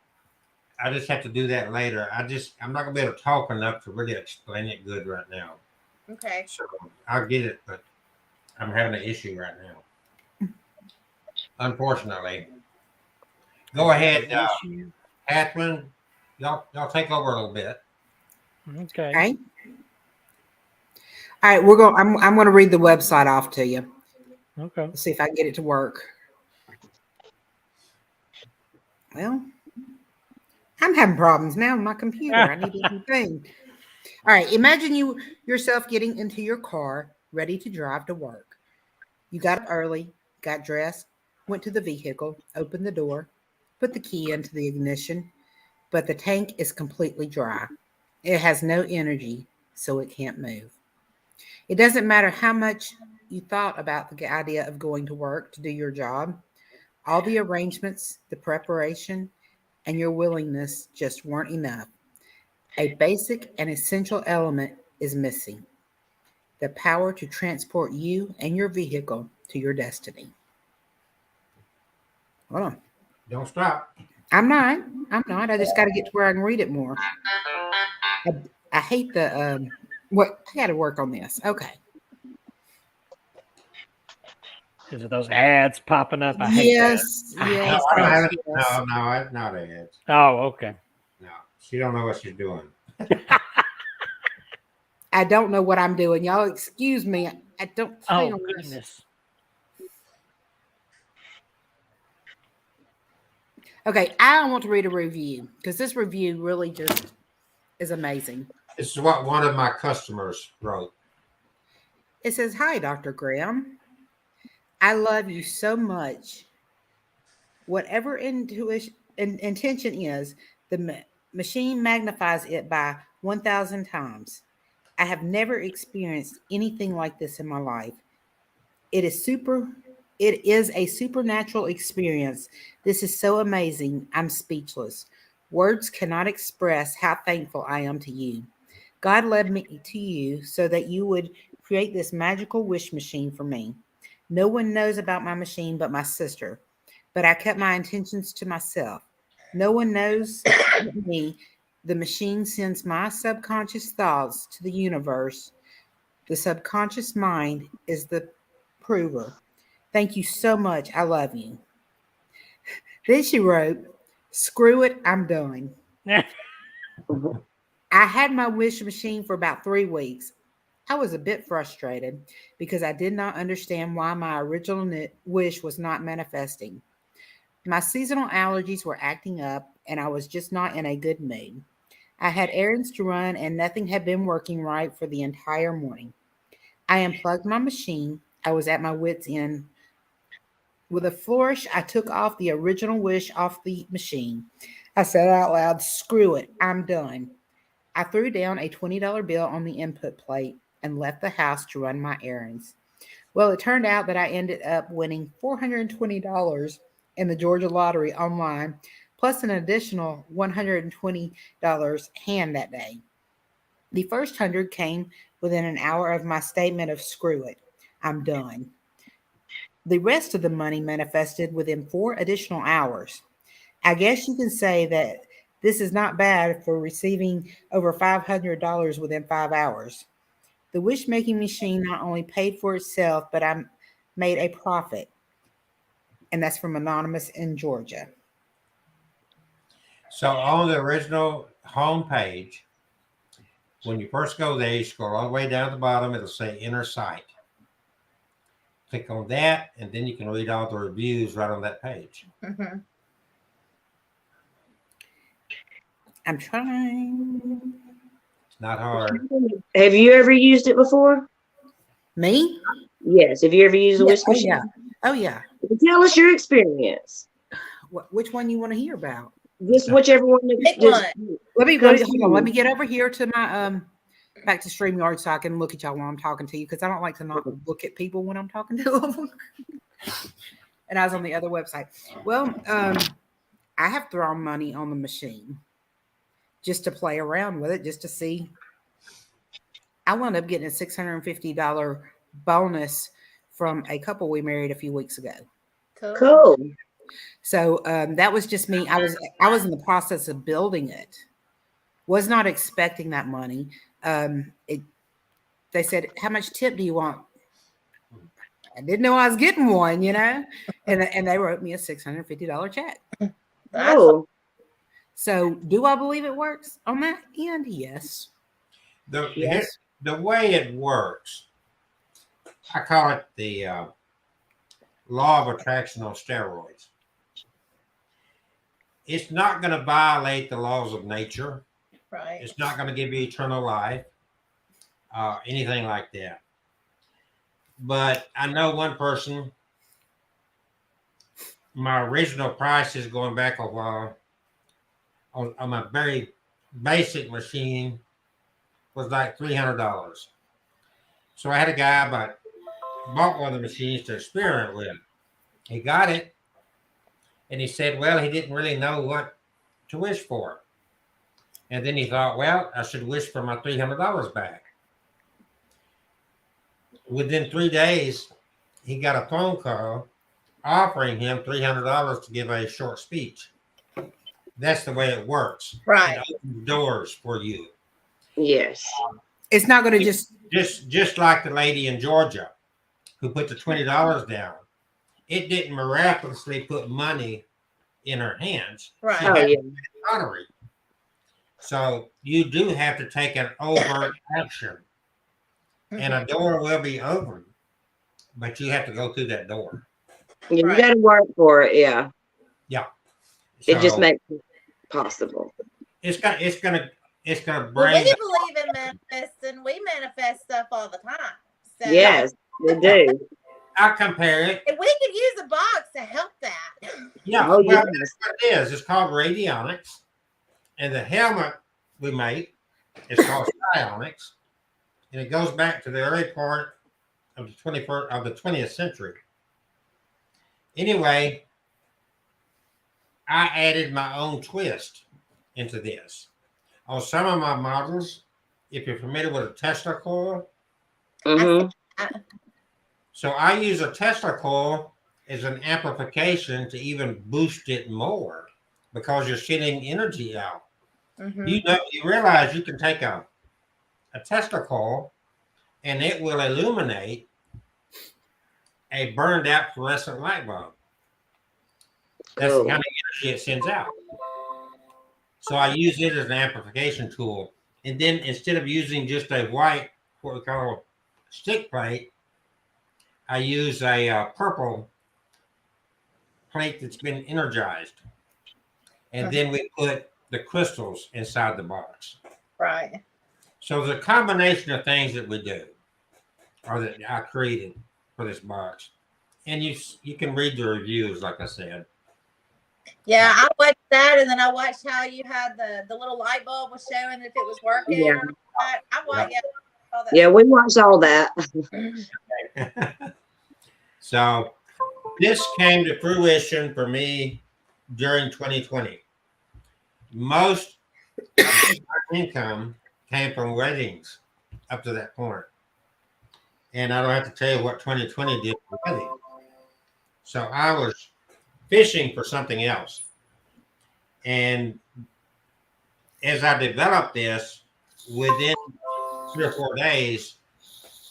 I just have to do that later. I'm not gonna be able to talk enough to really explain it good right now. Okay. So I'll get it, but I'm having an issue right now. Unfortunately. Go ahead, Catherine. Y'all take over a little bit. Okay. Okay. All right, I'm going to read the website off to you. Okay. Let's see if I can get it to work. Well, I'm having problems now with my computer. I need a new thing. All right, imagine yourself getting into your car, ready to drive to work. You got up early, got dressed, went to the vehicle, opened the door, put the key into the ignition, but the tank is completely dry. It has no energy, so it can't move. It doesn't matter how much you thought about the idea of going to work to do your job. All the arrangements, the preparation, and your willingness just weren't enough. A basic and essential element is missing: the power to transport you and your vehicle to your destiny. Hold on. Don't stop. I'm not. I just got to get to where I can read it more. I hate the what. I got to work on this. Okay. Is it those ads popping up? I hate Yes. that. I hate Yes. I don't have it. Yes. No, it's not ads. Oh, okay. No, she don't know what she's doing. I don't know what I'm doing. Y'all excuse me. I don't Oh, feel this. goodness. Okay, I want to read a review because this review really just is amazing. This is what one of my customers wrote. It says, "Hi, Dr. Graham. I love you so much. Whatever intention is, the machine magnifies it by 1,000 times. I have never experienced anything like this in my life. It is a supernatural experience. This is so amazing. I'm speechless. Words cannot express how thankful I am to you. God led me to you so that you would create this magical wish machine for me. No one knows about my machine but my sister, but I kept my intentions to myself. No one knows but me. The machine sends my subconscious thoughts to the universe. The subconscious mind is the prover. Thank you so much. I love you." Then she wrote, "Screw it. I'm done. I had my wish machine for about 3 weeks. I was a bit frustrated because I did not understand why my original wish was not manifesting. My seasonal allergies were acting up, and I was just not in a good mood. I had errands to run, and nothing had been working right for the entire morning. I unplugged my machine. I was at my wits' end. With a flourish, I took off the original wish off the machine. I said out loud, "Screw it, I'm done." I threw down a $20 bill on the input plate and left the house to run my errands. Well, it turned out that I ended up winning $420 in the Georgia lottery online, plus an additional $120 hand that day. The first 100 came within an hour of my statement of "screw it, I'm done." The rest of the money manifested within 4 additional hours. I guess you can say that this is not bad for receiving over $500 within 5 hours. The wish making machine not only paid for itself, but I made a profit. And that's from Anonymous in Georgia. So on the original home page, when you first go there, you scroll all the way down to the bottom, it'll say inner site. Click on that, and then you can read all the reviews right on that page. Mm-hmm. I'm trying. It's not hard. Have you ever used it before? Me? Yes. Have you ever used a Yeah. wish Oh, machine? yeah. Oh, yeah. Tell us your experience. Which one you want to hear about? Just whichever one. Pick Just, one. Let me Comes hold to on. Let you. me get over here to my back to StreamYard so I can look at y'all while I'm talking to you, because I don't like to not look at people when I'm talking to them. And I was on the other website. Well, I have thrown money on the machine just to play around with it, just to see. I wound up getting a $650 bonus from a couple we married a few weeks ago. Cool. So that was just me. I was in the process of building it. Was not expecting that money. They said, "How much tip do you want?" I didn't know I was getting one, and they wrote me a $650 check. Oh, So do I believe it works on that end? Yes. yes. The way it works, I call it the law of attraction on steroids. It's not going to violate the laws of nature. Right. It's not going to give you eternal life, anything like that. But I know one person, my original price is going back a while on my very basic machine was like $300. So I had a guy bought one of the machines to experiment with. He got it, and he said, well, he didn't really know what to wish for. And then he thought, well, I should wish for my $300 back. Within 3 days, he got a phone call offering him $300 to give a short speech. That's the way it works. Right. It opens doors for you. Yes. It's not going to just like the lady in Georgia who put the $20 down. It didn't miraculously put money in her hands. Right. She Oh, had yeah. lottery. So you do have to take an overt action, and a door will be open, but you have to go through that door. You Right. got to work for it. Yeah. Yeah. It just So makes it possible. it's gonna Well, bring. we believe in manifesting. We manifest stuff all the time. So Yes, they do. I compare it. if we could use a box to help that. Yeah. Oh, Well, yes. that's what it is. It's called radionics, and the helmet we make is called psionics, and it goes back to the early part of the 20th century. Anyway, I added my own twist into this. On some of my models, if you're familiar with a Tesla coil, Mm-hmm. so I use a Tesla coil as an amplification to even boost it more because you're sending energy out. Mhm. You realize you can take a Tesla coil and it will illuminate a burned out fluorescent light bulb. That's the Cool. kind of energy it sends out. So I use it as an amplification tool. And then instead of using just a white, what we call stick plate, I use a purple plate that's been energized. And then we put the crystals inside the box. Right. So the combination of things that we do, or that I created for this box, and you can read the reviews, like I said. Yeah, I watched that, and then I watched how you had the little light bulb was showing if it was working Yeah. or not. I watched all that. Yeah, we watched all that. So this came to fruition for me during 2020. Most of my income came from weddings up to that point. And I don't have to tell you what 2020 did for weddings. So I was fishing for something else. And as I developed this, within 3 or 4 days,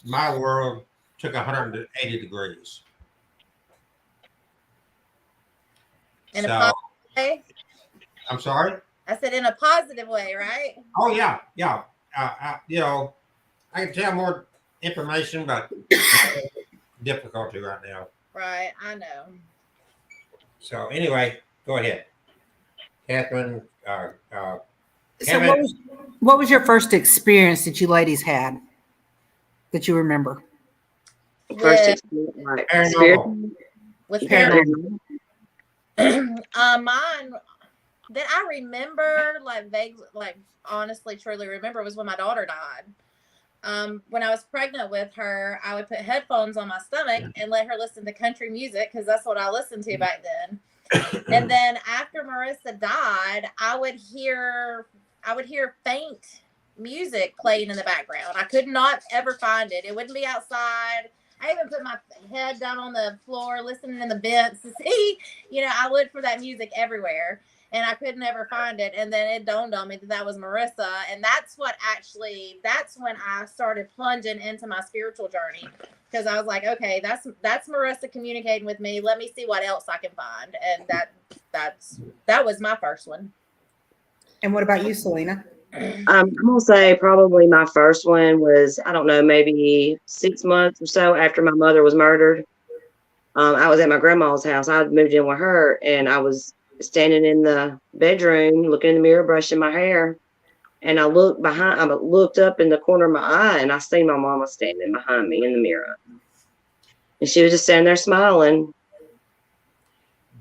my world took 180 degrees. In a So, positive way. I'm sorry? I said in a positive way, right? Oh, yeah. You know, I can tell more information, but difficulty right now. Right, I know. So anyway, go ahead. Catherine, So Kevin. what was your first experience that you ladies had that you remember? First With, experience, like Paranormal. spirit, with paranormal. mine that I remember, like vague, like honestly, truly remember, was when my daughter died. When I was pregnant with her, I would put headphones on my stomach and let her listen to country music because that's what I listened to back then. And then after Marissa died, I would hear faint music playing in the background. I could not ever find it. It wouldn't be outside. I even put my head down on the floor, listening in the vents to see, I looked for that music everywhere and I could never find it. And then it dawned on me that was Marissa. And that's when I started plunging into my spiritual journey. Because I was like, okay, that's Marissa communicating with me. Let me see what else I can find. And that was my first one. And what about you, Selena? I'm gonna say probably my first one was, I don't know, maybe 6 months or so after my mother was murdered. I was at my grandma's house. I had moved in with her, and I was standing in the bedroom, looking in the mirror, brushing my hair, and I looked up in the corner of my eye, and I seen my mama standing behind me in the mirror, and she was just standing there smiling.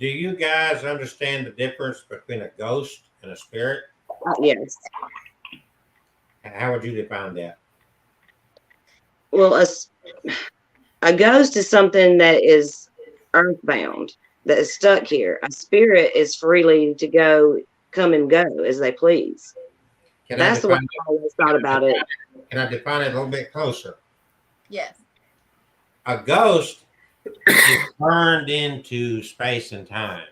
Do you guys understand the difference between a ghost and a spirit? Yes. And how would you define that? Well, a ghost is something that is earthbound, that is stuck here. A spirit is freely to come and go as they please. That's the way I always thought about it. Can I define it a little bit closer? Yes. A ghost is turned into space and time.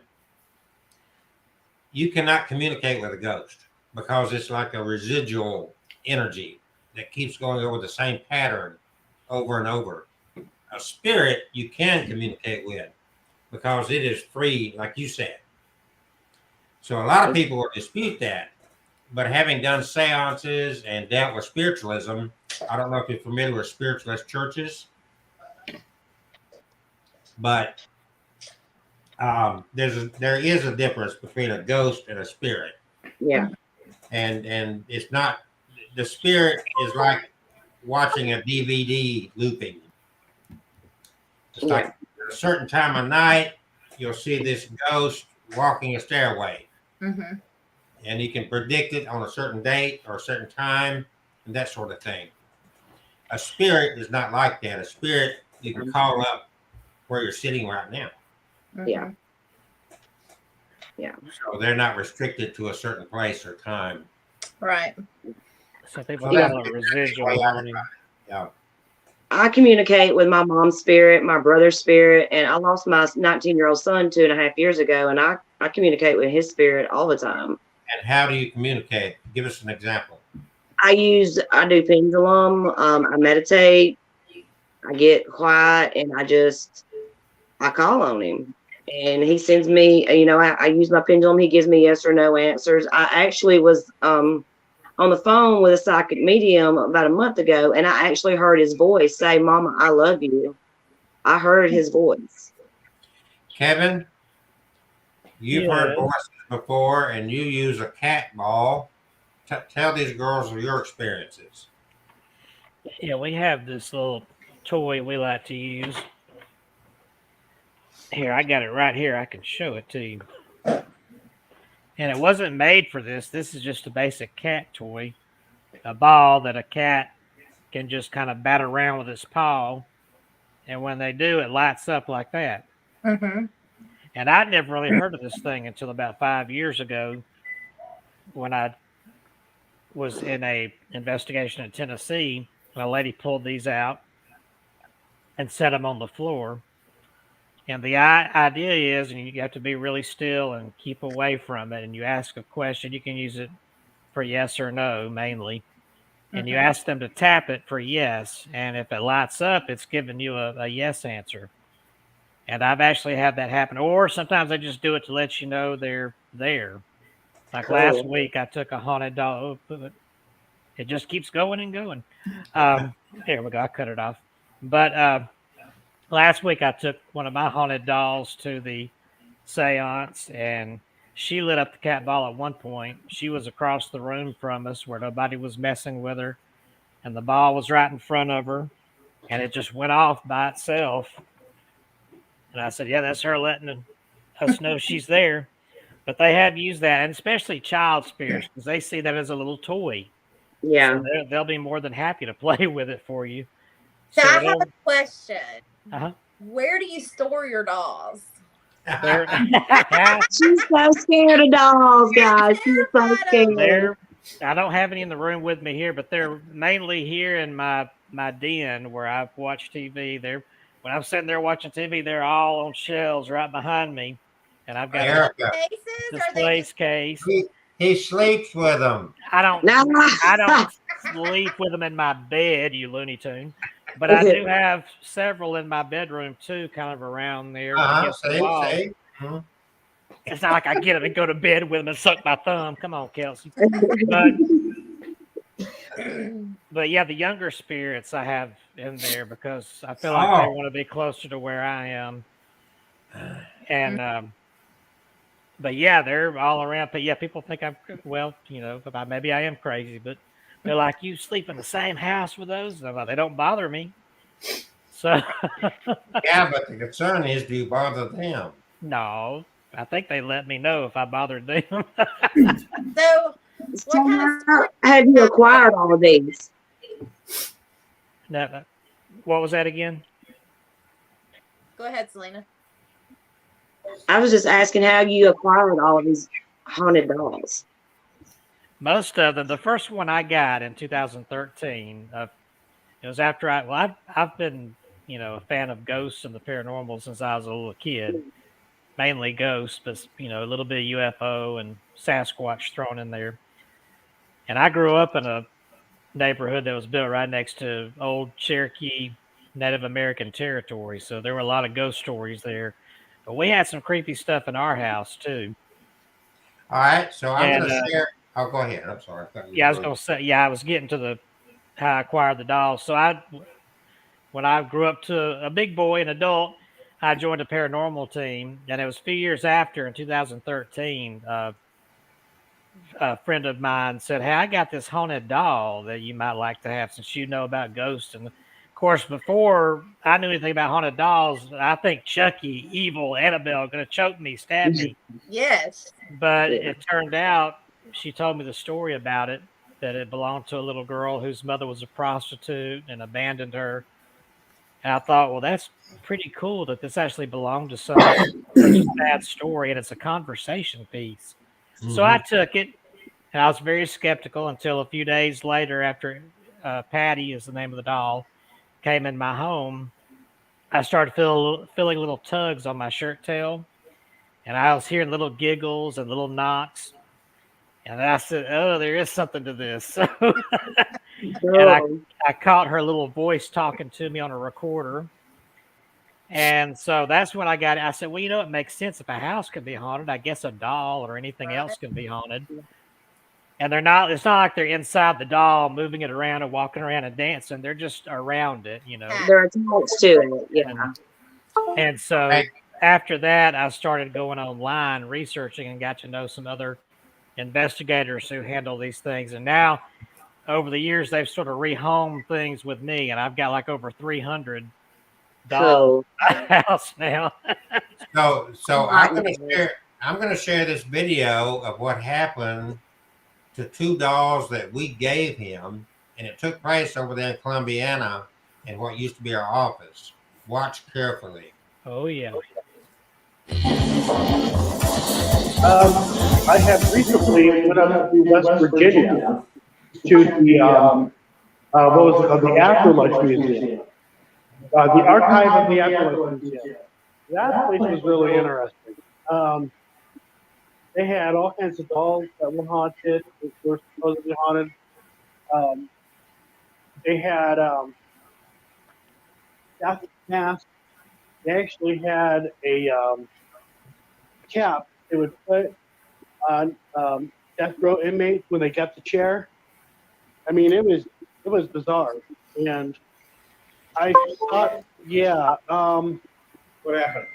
You cannot communicate with a ghost because it's like a residual energy that keeps going over the same pattern over and over. A spirit you can communicate with because it is free, like you said. So a lot of people will dispute that. But having done seances and dealt with spiritualism, I don't know if you're familiar with spiritualist churches, but there is a difference between a ghost and a spirit. Yeah. And it's not, the spirit is like watching a DVD looping. It's like at a certain time of night, you'll see this ghost walking a stairway. Mm-hmm. And you can predict it on a certain date or a certain time and that sort of thing. A spirit is not like that. A spirit you can call up where you're sitting right now. Yeah. Yeah. So they're not restricted to a certain place or time. Right. So people call it residual warning. Yeah. I communicate with my mom's spirit, my brother's spirit, and I lost my 19-year-old son 2.5 years ago, and I communicate with his spirit all the time. And how do you communicate? Give us an example. I do pendulum. I meditate. I get quiet, and I call on him, and he sends me. I use my pendulum. He gives me yes or no answers. I actually was on the phone with a psychic medium about a month ago, and I actually heard his voice say, "Mama, I love you." I heard his voice. Kevin, You've heard Yes. voices before, and you use a cat ball. Tell these girls of your experiences. Yeah, we have this little toy we like to use. Here, I got it right here. I can show it to you. And it wasn't made for this. This is just a basic cat toy. A ball that a cat can just kind of bat around with its paw. And when they do, it lights up like that. Mm-hmm. And I'd never really heard of this thing until about 5 years ago when I was in a investigation in Tennessee. And a lady pulled these out and set them on the floor. And the idea is, and you have to be really still and keep away from it. And you ask a question. You can use it for yes or no mainly. And you ask them to tap it for yes. And if it lights up, it's giving you a yes answer. And I've actually had that happen. Or sometimes I just do it to let you know they're there. Like last Cool. week, I took a haunted dog. It just keeps going and going. Here we go. I cut it off. But last week, I took one of my haunted dolls to the seance, and she lit up the cat ball at one point. She was across the room from us where nobody was messing with her, and the ball was right in front of her, and it just went off by itself. And I said, yeah, that's her letting us know she's there. But they have used that, and especially child spirits, because they see that as a little toy. Yeah. So they'll be more than happy to play with it for you. So I have it'll- a question. uh-huh. Where do you store your dolls? They're She's so scared of dolls, guys. She's so scared. they're I don't have any in the room with me here, but they're mainly here in my den where I watch TV. When I'm sitting there watching TV, they're all on shelves right behind me, and I've got a Erica, Cases? Are they displays case. he sleeps with them. I don't No. sleep with them in my bed, you Looney Tune. But I do have several in my bedroom too, kind of around there against the wall. See? Mhm. It's not like I get them and go to bed with them and suck my thumb. Come on, Kelsey. But yeah, the younger spirits I have in there because I feel like they want to be closer to where I am. And but yeah, they're all around. But yeah, people think I'm maybe I am crazy, but they're like, you sleep in the same house with those? I'm like, they don't bother me. So Yeah, but the concern is, do you bother them? no, I think they let me know if I bothered them. So So what kind of how have you acquired all of these? No, what was that again? Go ahead, Selena. I was just asking how you acquired all of these haunted dolls. Most of them. The first one I got in 2013. It was after I've been a fan of ghosts and the paranormal since I was a little kid. Mainly ghosts, but a little bit of UFO and Sasquatch thrown in there. And I grew up in a neighborhood that was built right next to old Cherokee Native American territory, so there were a lot of ghost stories there. But we had some creepy stuff in our house too. All right, so I'm going And, to share. Oh, go ahead. I'm sorry. Yeah, I was going to say. Yeah, I was getting to how I acquired the dolls. So when I grew up to a big boy, an adult, I joined a paranormal team, and it was a few years after, in 2013. A friend of mine said, "Hey, I got this haunted doll that you might like to have since you know about ghosts." And of course, before I knew anything about haunted dolls, I think Chucky, evil Annabelle, going to choke me, stab me. Yes. But it turned out, she told me the story about it, that it belonged to a little girl whose mother was a prostitute and abandoned her. And I thought, well, that's pretty cool that this actually belonged to such a sad story, and it's a conversation piece. So I took it, and I was very skeptical until a few days later, after Patty is the name of the doll, came in my home. I started feeling little tugs on my shirt tail, and I was hearing little giggles and little knocks. And I said, oh, there is something to this. And I caught her little voice talking to me on a recorder. And so that's when I got it. I said, well, it makes sense. If a house can be haunted, I guess a doll or anything else can be haunted. And it's not like they're inside the doll, moving it around and walking around and dancing. They're just around it, They're attached to it, yeah. And so after that, I started going online researching and got to know some other investigators who handle these things. And now, over the years, they've sort of rehomed things with me, and I've got like over 300 dolls Cool. in my house now. So My goodness. I'm gonna share this video of what happened to two dolls that we gave him, and it took place over there in Columbiana in what used to be our office. Watch carefully. Oh yeah. I have recently went up to West Virginia to the what was it called, the Afterlife Museum, the archive of the Afterlife Museum. That place was really interesting. They had all kinds of dolls that were haunted, that were supposedly haunted. They had death masks. They actually had a cap they would put on death row inmates when they got the chair. I mean, it was bizarre, and I thought, yeah, What happened?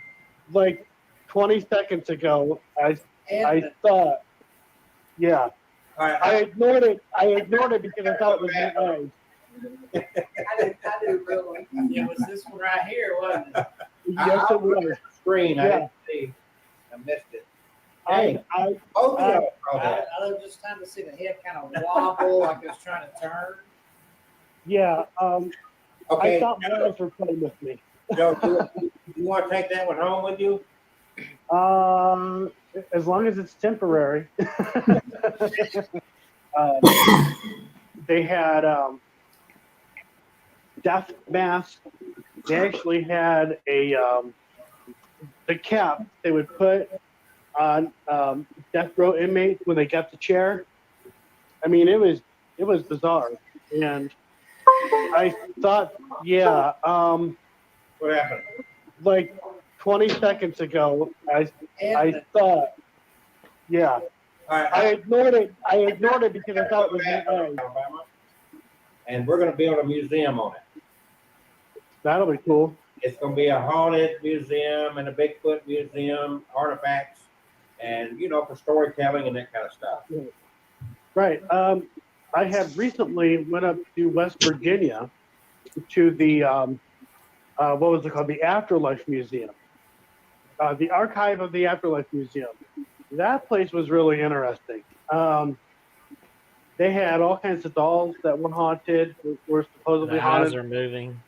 like 20 seconds ago, I thought, yeah, All right, I ignored it. I ignored it because I thought it was my eyes. I do really. It was this one right here, wasn't it? Yes, it was. screen. I Yeah. didn't see. I missed it. I Both of y'all saw I that. was just time to see the head kind of wobble like it was trying to turn. yeah, I Okay, thought my eyes were playing with me. Joe, you want to take that one home with you? As long as it's temporary. They had death masks. They actually had a the cap they would put on death row inmates when they got the chair. I mean, it was bizarre, and I thought, yeah, What happened? like 20 seconds ago, I thought, yeah, All right, I ignored it. I ignored it because I thought it was my eyes. Alabama, and we're going to build a museum on it. That'll be cool. It's going to be a haunted museum and a Bigfoot museum, artifacts, and for storytelling and that kind of stuff. Right. I had recently went up to West Virginia to the what was it called? The Afterlife Museum, the archive of the Afterlife Museum. That place was really interesting. They had all kinds of dolls that were haunted, were supposedly The eyes haunted. are moving.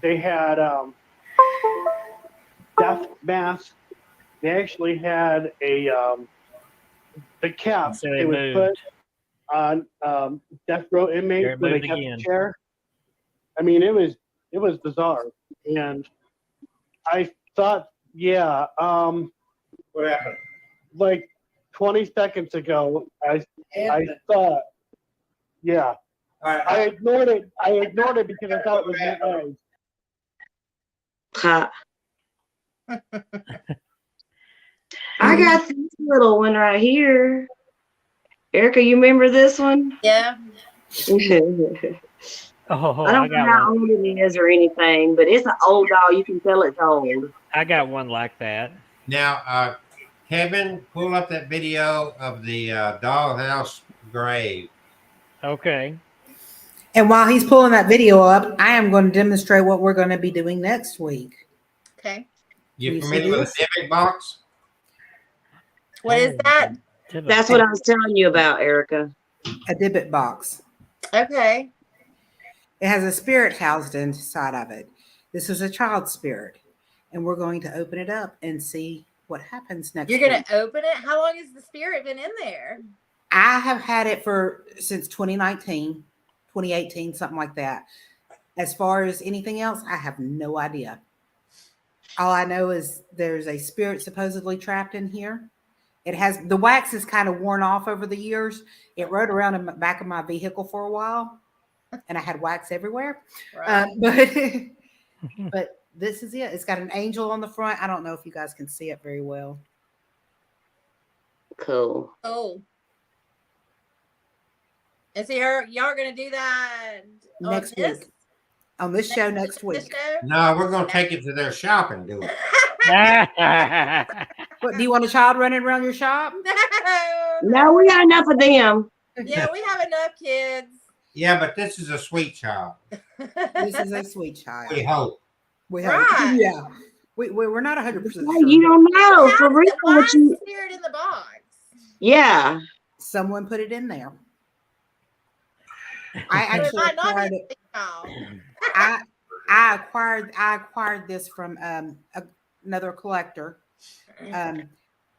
They had death masks. They actually had a the cap So they they would moved. put on death row inmates There it when they moved got again. the chair. I mean, it was bizarre, and I thought, yeah, What happened? like 20 seconds ago, I And thought, yeah, All right, I ignored it. I ignored it because I thought it was my eyes. Ha. I got this little one right here. Erica, you remember this one? Yeah. Oh, I don't know how old it is or anything, but it's an old doll. You can tell it's old. I got one like that. now, Kevin, pull up that video of the dollhouse grave. Okay. And while he's pulling that video up, I am going to demonstrate what we're going to be doing next week. Okay. You You see familiar with this? the Divic box? What is that? That's what I was telling you about, Erica. A Dibbit box. Okay. It has a spirit housed inside of it. This is a child spirit. And we're going to open it up and see what happens next You're week. going to open it? How long has the spirit been in there? I have had it since 2019, 2018, something like that. As far as anything else, I have no idea. All I know is there's a spirit supposedly trapped in here. The wax is kind of worn off over the years. It rode around in the back of my vehicle for a while, and I had wax everywhere. Right. But this is it. It's got an angel on the front. I don't know if you guys can see it very well. Cool. Oh. And so y'all are going to do that Next on this? week. on this show next The week. show? No, we're gonna take it to their shop and do it. What, do you want a child running around your shop? No, we got enough of them. Yeah, we have enough kids. Yeah, but this is a sweet child. This is a sweet child. We hope. We hope. Right. Yeah. We're not 100% Hey, sure. you don't know for real. Why What is you, the spirit in the box? yeah. Someone put it in there. I So it actually might not acquired be it. a female. I acquired this from another collector.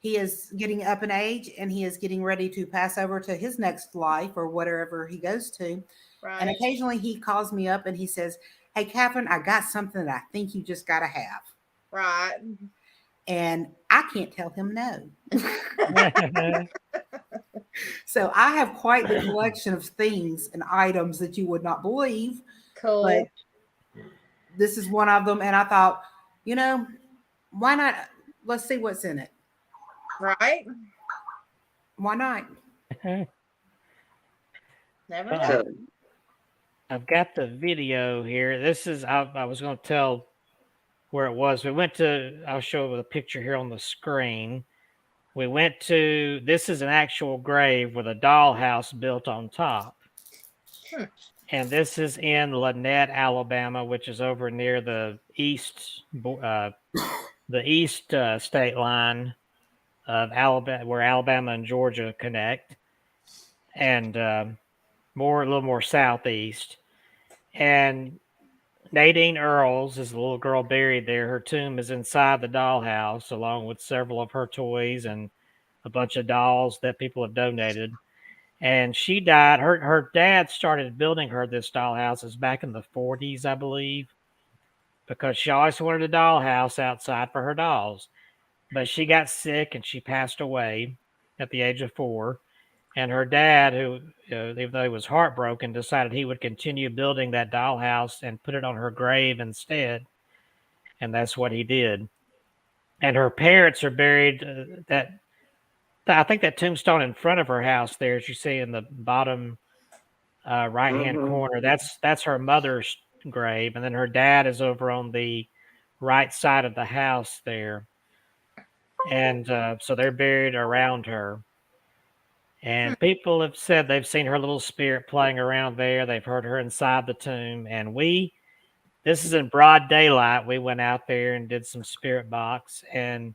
He is getting up in age and he is getting ready to pass over to his next life or whatever he goes to. And Right. occasionally he calls me up and he says, "Hey, Catherine, I got something that I think you just got to have." Right. And I can't tell him no. So I have quite the collection of things and items that you would not believe. Cool. But this is one of them. And I thought, why not? Let's see what's in it. Right. Why not? Never Well, know. I've got the video here. This is, I was going to tell where it was. I'll show the picture here on the screen. We went to, this is an actual grave with a dollhouse built on top. And this is in Lynette, Alabama, which is over near the east state line of Alabama, where Alabama and Georgia connect, and a little more southeast. And Nadine Earls is the little girl buried there. Her tomb is inside the dollhouse, along with several of her toys and a bunch of dolls that people have donated. And she died. Her dad started building her this dollhouses back in the 40s, I believe, because she always wanted a dollhouse outside for her dolls. But she got sick and she passed away at the age of 4. And her dad, who, even though he was heartbroken, decided he would continue building that dollhouse and put it on her grave instead. And that's what he did. And her parents are buried I think that tombstone in front of her house there, as you see in the bottom right-hand corner, that's her mother's grave. And then her dad is over on the right side of the house there. And so they're buried around her. And people have said they've seen her little spirit playing around there. They've heard her inside the tomb. And this is in broad daylight. We went out there and did some spirit box. And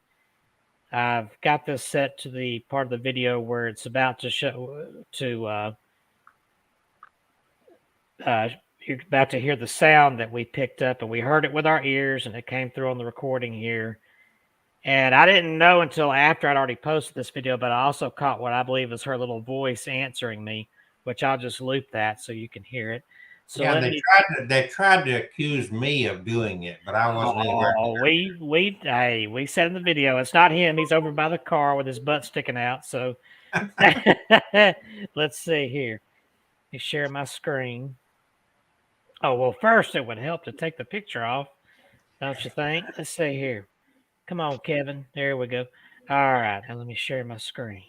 I've got this set to the part of the video where it's about to show you're about to hear the sound that we picked up, and we heard it with our ears, and it came through on the recording here. And I didn't know until after I'd already posted this video, but I also caught what I believe is her little voice answering me, which I'll just loop that so you can hear it. So Yeah, they tried to accuse me of doing it, but I wasn't anywhere. We said in the video, it's not him. He's over by the car with his butt sticking out. So let's see here. Let me share my screen. Oh, well, first it would help to take the picture off, don't you think? Let's see here. Come on, Kevin. There we go. All right, now let me share my screen.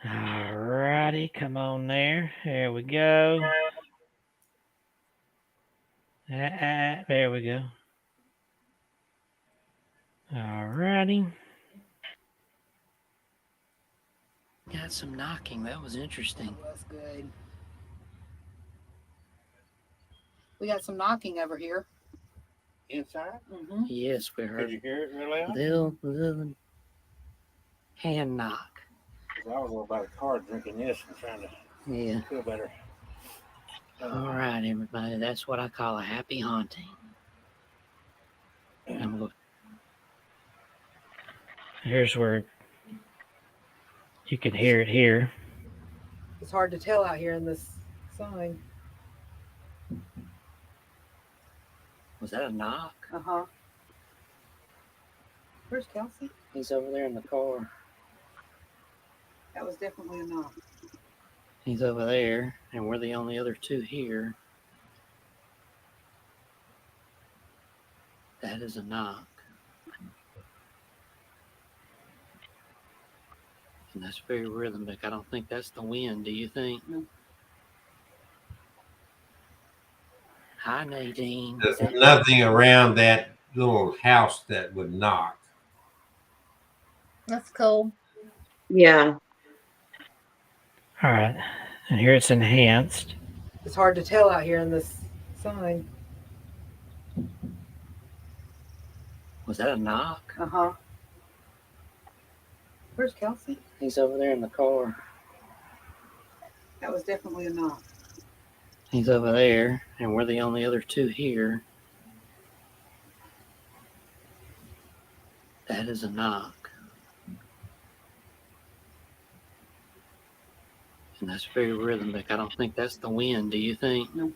All righty, come on there. There we go. There we go. All righty. Got some knocking. That was interesting. That's good. We got some knocking over here. Inside? Mm-hmm. Yes, we heard Did you hear it real loud? little hand knock. 'Cause I was over by the car drinking this and trying to Yeah. feel better. All right, everybody. That's what I call a happy haunting. Here's where you can hear it here. It's hard to tell out here in this sign. Was that a knock? Uh-huh. Where's Kelsey? He's over there in the car. That was definitely a knock. He's over there, and we're the only other two here. That is a knock. And that's very rhythmic. I don't think that's the wind, do you think? No. Hi, Nadine. Is There's that nothing around that little house that would knock. That's cool. Yeah. All right. And here it's enhanced. It's hard to tell out here in this sign. Was that a knock? Uh-huh. Where's Kelsey? He's over there in the car. That was definitely a knock. He's over there, and we're the only other two here. That is a knock. And that's very rhythmic. I don't think that's the wind, do you think? No.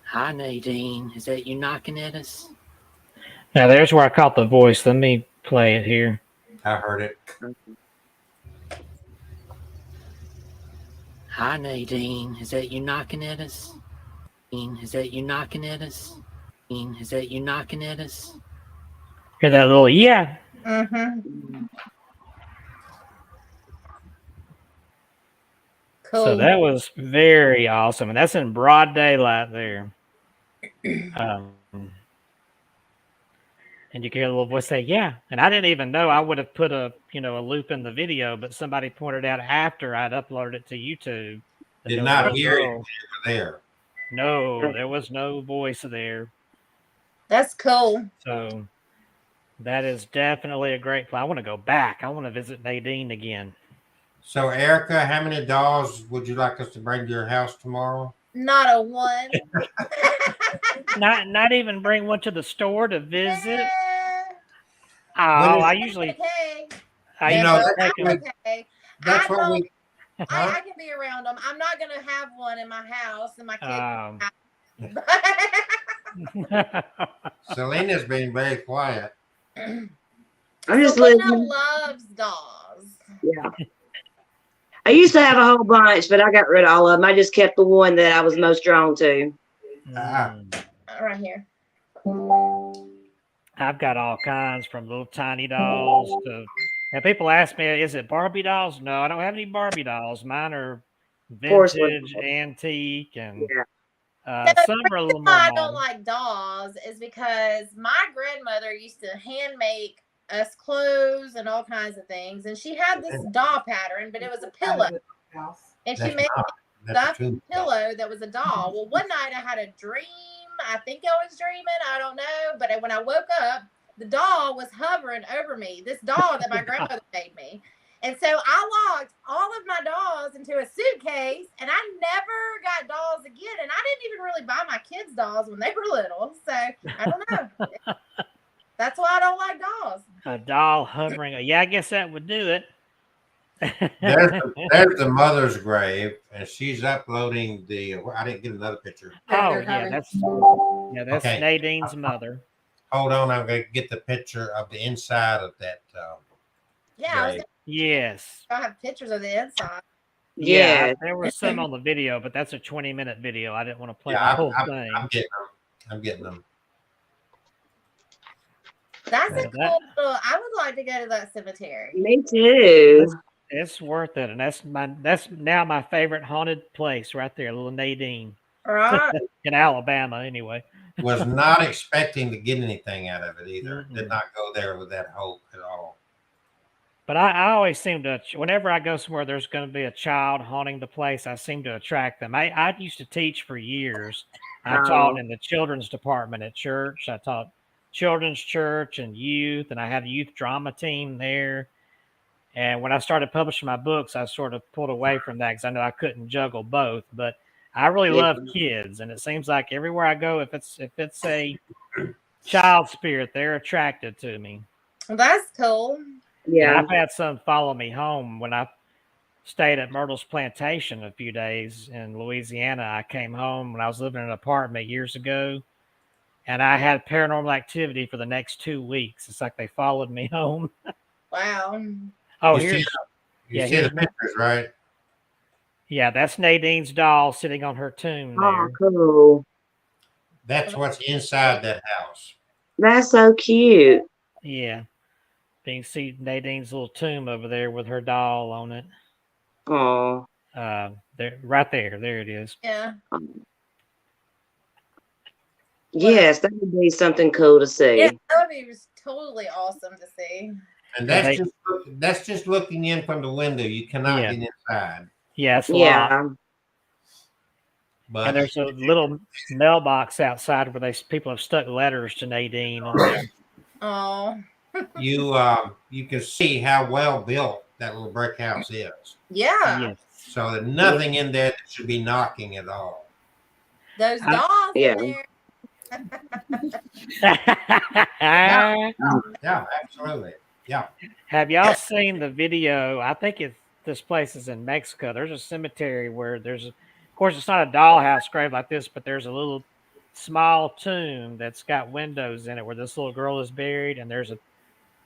Hi, Nadine. Is that you knocking at us? Now there's where I caught the voice. Let me play it here. I heard it. Hi, Nadine. Is that you knocking at us? Is that you knocking at us? Is that you knocking at us? Hear that little yeah. Mm-hmm. Cool. So that was very awesome, and that's in broad daylight there. And you can hear the little voice say, "Yeah." And I didn't even know I would have put a loop in the video, but somebody pointed out after I'd uploaded it to YouTube. Did not hear it there. No, there was no voice there. That's cool. So that is definitely a great play. I want to go back. I want to visit Nadine again. So, Erica, how many dolls would you like us to bring to your house tomorrow? Not a one. Not even bring one to the store to visit. Oh, I usually Okay. You know, take them. Okay. That's what we. I can be around them. I'm not gonna have one in my house, and my kids. Selena's being very quiet. I'm just Selena listening. loves dolls. Yeah. I used to have a whole bunch, but I got rid of all of them. I just kept the one that I was most drawn to. Right here. I've got all kinds, from little tiny dolls to. And people ask me, "Is it Barbie dolls?" No, I don't have any Barbie dolls. Mine are vintage, antique, and some are a little more I modern. don't like dolls is because my grandmother used to hand make us clothes and all kinds of things, and she had this doll pattern, but it was a pillow, and she made a stuffed pillow that was a doll. Well, one night I had a dream. I think I was dreaming. I don't know, but when I woke up, the doll was hovering over me. This doll that my grandmother made me. And so I locked all of my dolls into a suitcase, and I never got dolls again. And I didn't even really buy my kids dolls when they were little. So I don't know. That's why I don't like dolls. A doll hovering. Yeah, I guess that would do it. There's the mother's grave, and she's uploading the. I didn't get another picture. Oh, yeah, that's Okay. Nadine's mother. Hold on, I'm going to get the picture of the inside of that. Yes. I have pictures of the inside. Yeah, there was some on the video, but that's a 20-minute video. I didn't want to play the whole thing. I'm getting them. That's a cool. I would like to go to that cemetery. Me too. It's worth it, and that's now my favorite haunted place right there, little Nadine. Right. In Alabama, anyway. Was not expecting to get anything out of it either. Did not go there with that hope at all. But I always seem to, whenever I go somewhere there's going to be a child haunting the place, I seem to attract them. I used to teach for years. I taught in the children's department at church. I taught children's church and youth, and I had a youth drama team there. And when I started publishing my books, I sort of pulled away from that because I know I couldn't juggle both. But I really love kids, and it seems like everywhere I go, if it's a child spirit, they're attracted to me. Well, that's cool. Yeah, and I've had some follow me home when I stayed at Myrtle's Plantation a few days in Louisiana. I came home when I was living in an apartment years ago, and I had paranormal activity for the next 2 weeks. It's like they followed me home. Wow. Oh, you see the pictures, right? Yeah, that's Nadine's doll sitting on her tomb there. Oh, cool. That's what's inside that house. That's so cute. Yeah. You can see Nadine's little tomb over there with her doll on it. Oh, There, right there. There it is. Yeah. yes, that would be something cool to see. Yeah, that would be totally awesome to see. And Yeah, that's just looking in from the window. You cannot Yeah. get inside. Yeah, it's locked. Yeah. But And there's a little mailbox outside where people have stuck letters to Nadine on there. Oh, you can see how well built that little brick house is. yeah. Yes. So there's nothing in there that should be knocking at all. Those dolls Yeah. in there. Yeah, absolutely. Yeah. Have y'all seen the video? I think this place is in Mexico. There's a cemetery where of course, it's not a dollhouse grave like this, but there's a little small tomb that's got windows in it where this little girl is buried, and there's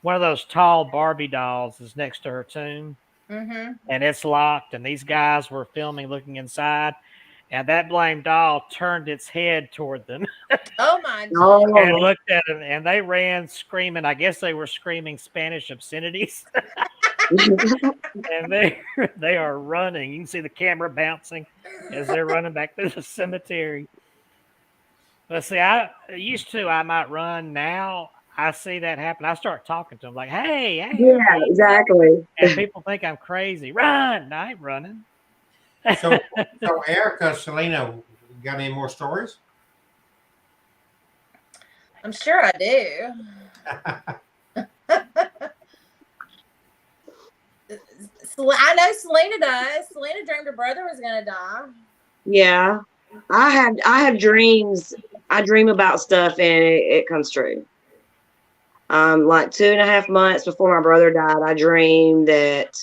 one of those tall Barbie dolls is next to her tomb, Mm-hmm. and it's locked. And these guys were filming, looking inside, and that blame doll turned its head toward them. Oh my Oh. God. And looked at them, and they ran screaming. I guess they were screaming Spanish obscenities. And they are running. You can see the camera bouncing as they're running back through the cemetery. But see, I might run. Now I see that happen, I start talking to them like, hey. Yeah, exactly. And people think I'm crazy. Run! I ain't running. So Erica, Selena, got any more stories? I'm sure I do. I know Selena does. Selena dreamed her brother was gonna die. Yeah. I have dreams. I dream about stuff and it comes true. Like 2.5 months before my brother died, I dreamed that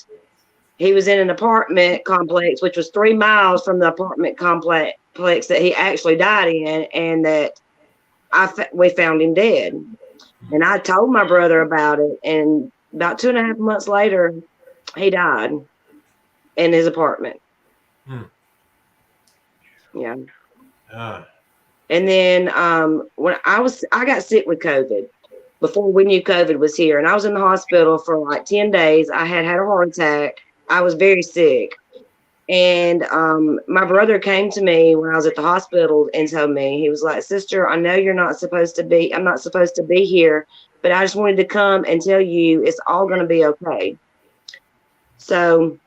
he was in an apartment complex, which was 3 miles from the apartment complex that he actually died in, and that we found him dead. And I told my brother about it, and about 2.5 months later, he died in his apartment. Yeah. And then when I got sick with COVID before we knew COVID was here, and I was in the hospital for like 10 days. I had a heart attack. I was very sick. And my brother came to me when I was at the hospital and told me, he was like, sister, I know I'm not supposed to be here, but I just wanted to come and tell you it's all going to be okay. So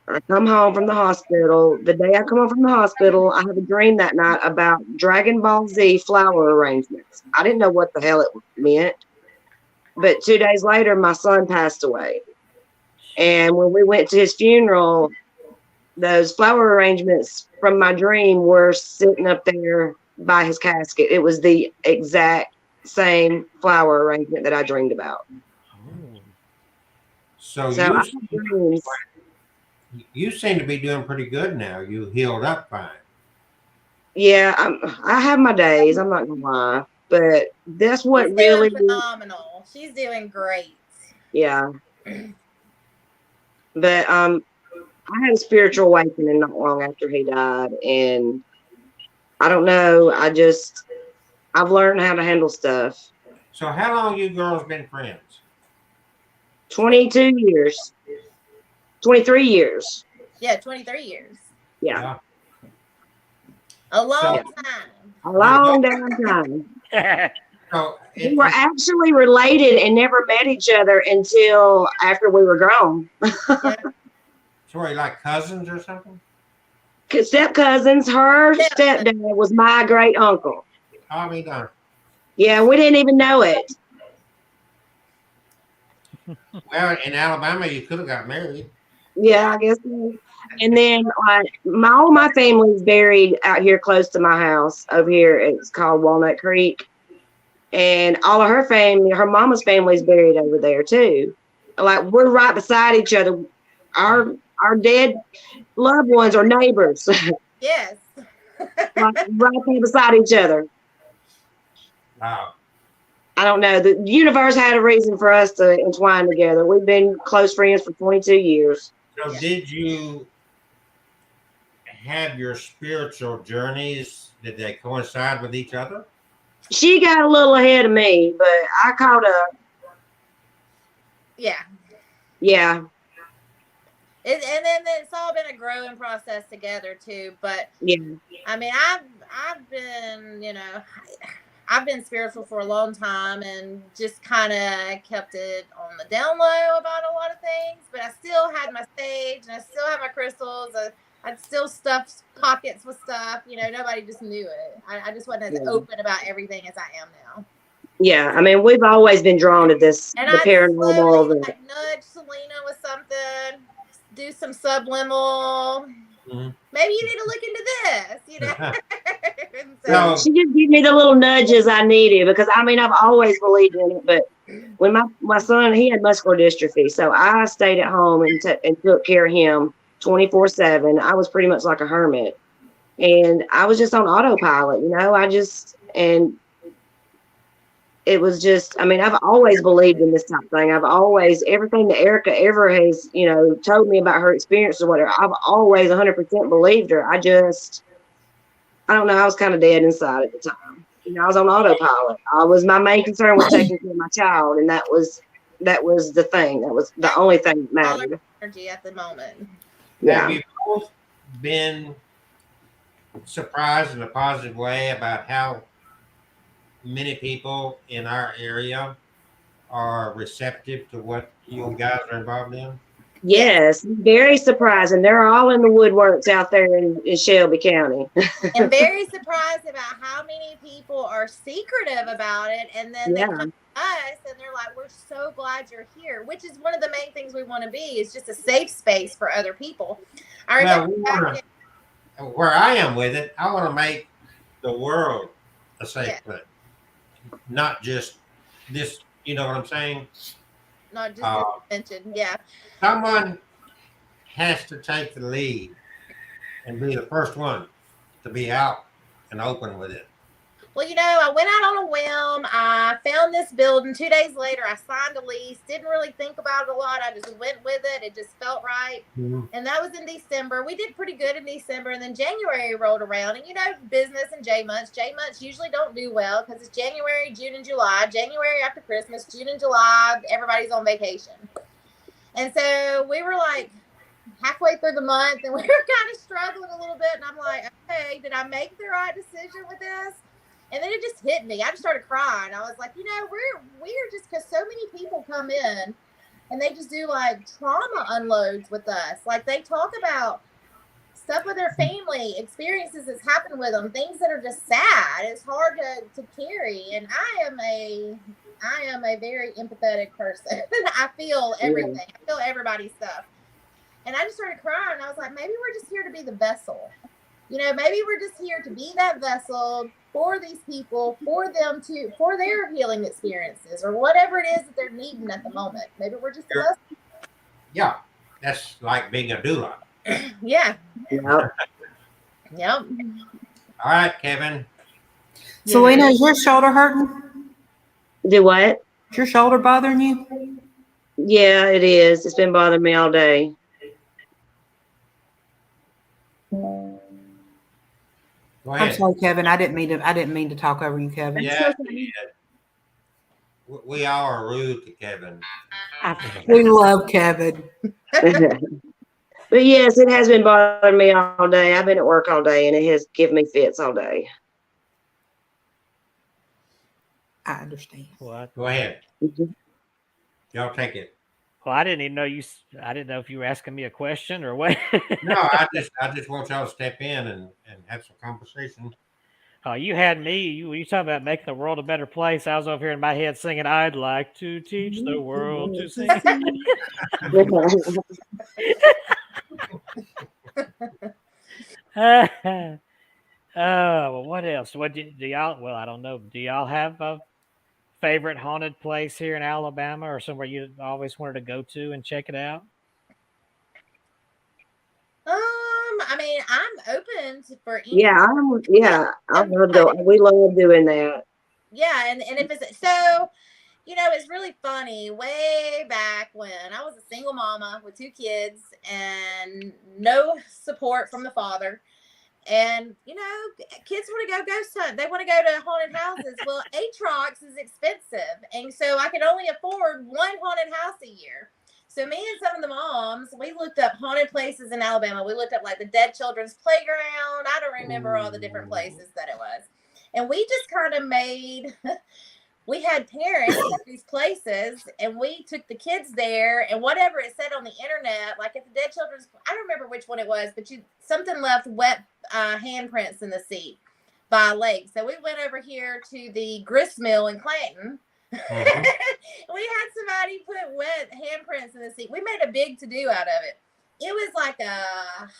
I come home from the hospital. The day I come home from the hospital, I have a dream that night about Dragon Ball Z flower arrangements. I didn't know what the hell it meant. But 2 days later, my son passed away. And when we went to his funeral, those flower arrangements from my dream were sitting up there by his casket. It was the exact same flower arrangement that I dreamed about. So I have dreams. you seem to be doing pretty good now. You healed up fine. Yeah, I have my days. I'm not gonna lie, but that's what She's really doing phenomenal. She's doing great. Yeah. But I had a spiritual awakening not long after he died, and I don't know. I've learned how to handle stuff. So how long you girls been friends? 22 years. 23 years. Yeah, 23 years. Yeah. A long So- time. A long damn time. So We were actually related and never met each other until after we were grown. sorry, like cousins or something? Step cousins. Her stepdad was my great uncle. I'll be done. Yeah, we didn't even know it. Well, in Alabama, you could have got married. Yeah, I guess so. And then all my family's buried out here close to my house over here. It's called Walnut Creek. And all of her family, her mama's family's buried over there too. Like we're right beside each other. Our dead loved ones are neighbors. Yes. Like right there beside each other. Wow. I don't know. The universe had a reason for us to entwine together. We've been close friends for 22 years. So did you have your spiritual journeys? Did they coincide with each other? She got a little ahead of me, but I caught up. Yeah. Yeah. And then it's all been a growing process together too. But Yeah. I mean, I've been, I've been spiritual for a long time and just kind of kept it on the down low about a lot of things. But I still had my sage and I still had my crystals. I'd still stuffed pockets with stuff. Nobody just knew it. I just wasn't as Yeah. open about everything as I am now. Yeah. I mean, we've always been drawn to this, And the I'd paranormal. slowly nudge Selena with something, do some subliminal. Mhm. Maybe you need to look into this, And No. She just gave me the little nudges I needed because I mean I've always believed in it, but when my son, he had muscular dystrophy, so I stayed at home and took care of him 24/7. I was pretty much like a hermit, and I was just on autopilot, and it was just, I mean, I've always believed in this type of thing. I've always, everything that Erica ever has, told me about her experience or whatever, I've always 100% believed her. I don't know, I was kind of dead inside at the time. I was on autopilot. My main concern was taking care of my child, and that was the thing. That was the only thing that mattered. Energy at the moment. Yeah. Have you both been surprised in a positive way about how many people in our area are receptive to what you guys are involved in? Yes, very surprising. They're all in the woodworks out there in Shelby County. And very surprised about how many people are secretive about it. And then they come to us and they're like, we're so glad you're here, which is one of the main things we want to be, is just a safe space for other people. I remember where I am with it, I want to make the world a safe place. Not just this, you know what I'm saying? Not just this mention, yeah. Someone has to take the lead and be the first one to be out and open with it. Well, I went out on a whim. I found this building. 2 days later, I signed a lease. Didn't really think about it a lot. I just went with it. It just felt right. Mm-hmm. And that was in December. We did pretty good in December. And then January rolled around. And, business and J months. J months usually don't do well because it's January, June, and July. January after Christmas, June and July, everybody's on vacation. And so we were like halfway through the month and we were kind of struggling a little bit. And I'm like, okay, did I make the right decision with this? And then it just hit me. I just started crying. I was like, we're just, because so many people come in and they just do like trauma unloads with us. Like they talk about stuff with their family, experiences that's happened with them, things that are just sad. It's hard to carry. And I am a very empathetic person. I feel everything. I feel everybody's stuff. And I just started crying. I was like, maybe we're just here to be the vessel. Maybe we're just here to be that vessel for these people, for their healing experiences or whatever it is that they're needing at the moment. Maybe we're just the vessel. Yeah, that's like being a doula. Yeah. Yep. Yep. All right, Kevin. Selena, is your shoulder hurting? Do what? Is your shoulder bothering you? Yeah, it is. It's been bothering me all day. Go ahead. I'm sorry, Kevin. I didn't mean to talk over you, Kevin. Yeah, we all are rude to Kevin. We love Kevin. But yes, it has been bothering me all day. I've been at work all day and it has given me fits all day. I understand. What? Go ahead. Y'all take it. Well, I didn't even know I didn't know if you were asking me a question or what. No, I just want y'all to step in and have some conversation. Oh, you had me. You talking about making the world a better place. I was over here in my head singing, I'd like to teach the world to sing. Well, what else? What do y'all? Well, I don't know. Do y'all have a favorite haunted place here in Alabama, or somewhere you always wanted to go to and check it out? I mean, I'm open for any. I love going. We love doing that. Yeah, and if it's so. It's really funny. Way back when I was a single mama with 2 kids and no support from the father. And kids want to go ghost hunt. They want to go to haunted houses. Well, Atrox is expensive, and so I could only afford one haunted house a year. So me and some of the moms, we looked up haunted places in Alabama. We looked up like the Dead Children's Playground. I don't remember all the different places that it was. And we just kind of made, we had parents at these places, and we took the kids there, and whatever it said on the internet, like at the Dead Children's, I don't remember which one it was, but something left wet handprints in the seat by a lake. So we went over here to the grist mill in Clanton. Mm-hmm. We had somebody put wet handprints in the seat. We made a big to-do out of it. It was like a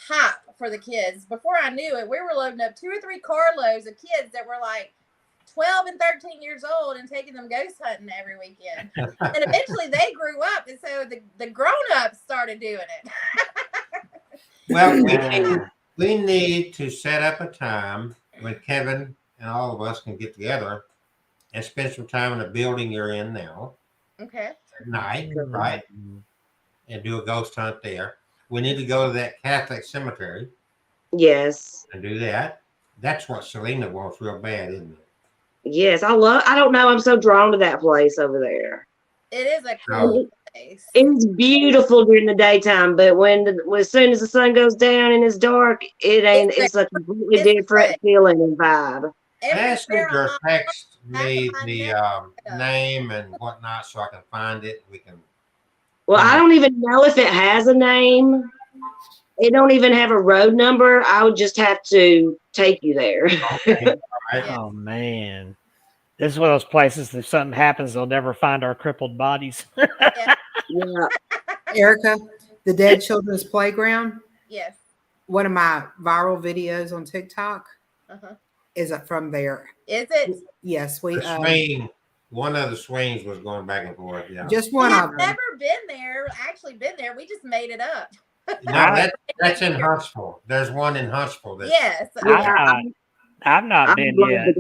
hype for the kids. Before I knew it, we were loading up 2 or 3 carloads of kids that were like 12 and 13 years old and taking them ghost hunting every weekend. And eventually they grew up, and so the grown-ups started doing it. Well, we need to set up a time when Kevin and all of us can get together and spend some time in the building you're in now. Okay. At night, right? And do a ghost hunt there. We need to go to that Catholic cemetery. Yes. And do that. That's what Selena wants real bad, isn't it? Yes, I don't know. I'm so drawn to that place over there. It is a cool place. It's beautiful during the daytime, but as soon as the sun goes down and it's dark, it's a completely different feeling and vibe. Messenger text me the name and whatnot so I can find it. Well, I don't even know if it has a name. It don't even have a road number. I would just have to take you there. Okay. Right. Oh man, this is one of those places. If something happens, they'll never find our crippled bodies. Yeah. Erica, the Dead Children's Playground. Yes. One of my viral videos on TikTok is from there. Is it? Yes, one of the swings was going back and forth. Yeah. Just one of them. Never been there. We just made it up. No, that's in Huntsville. There's one in Huntsville. Yes. I've not been yet.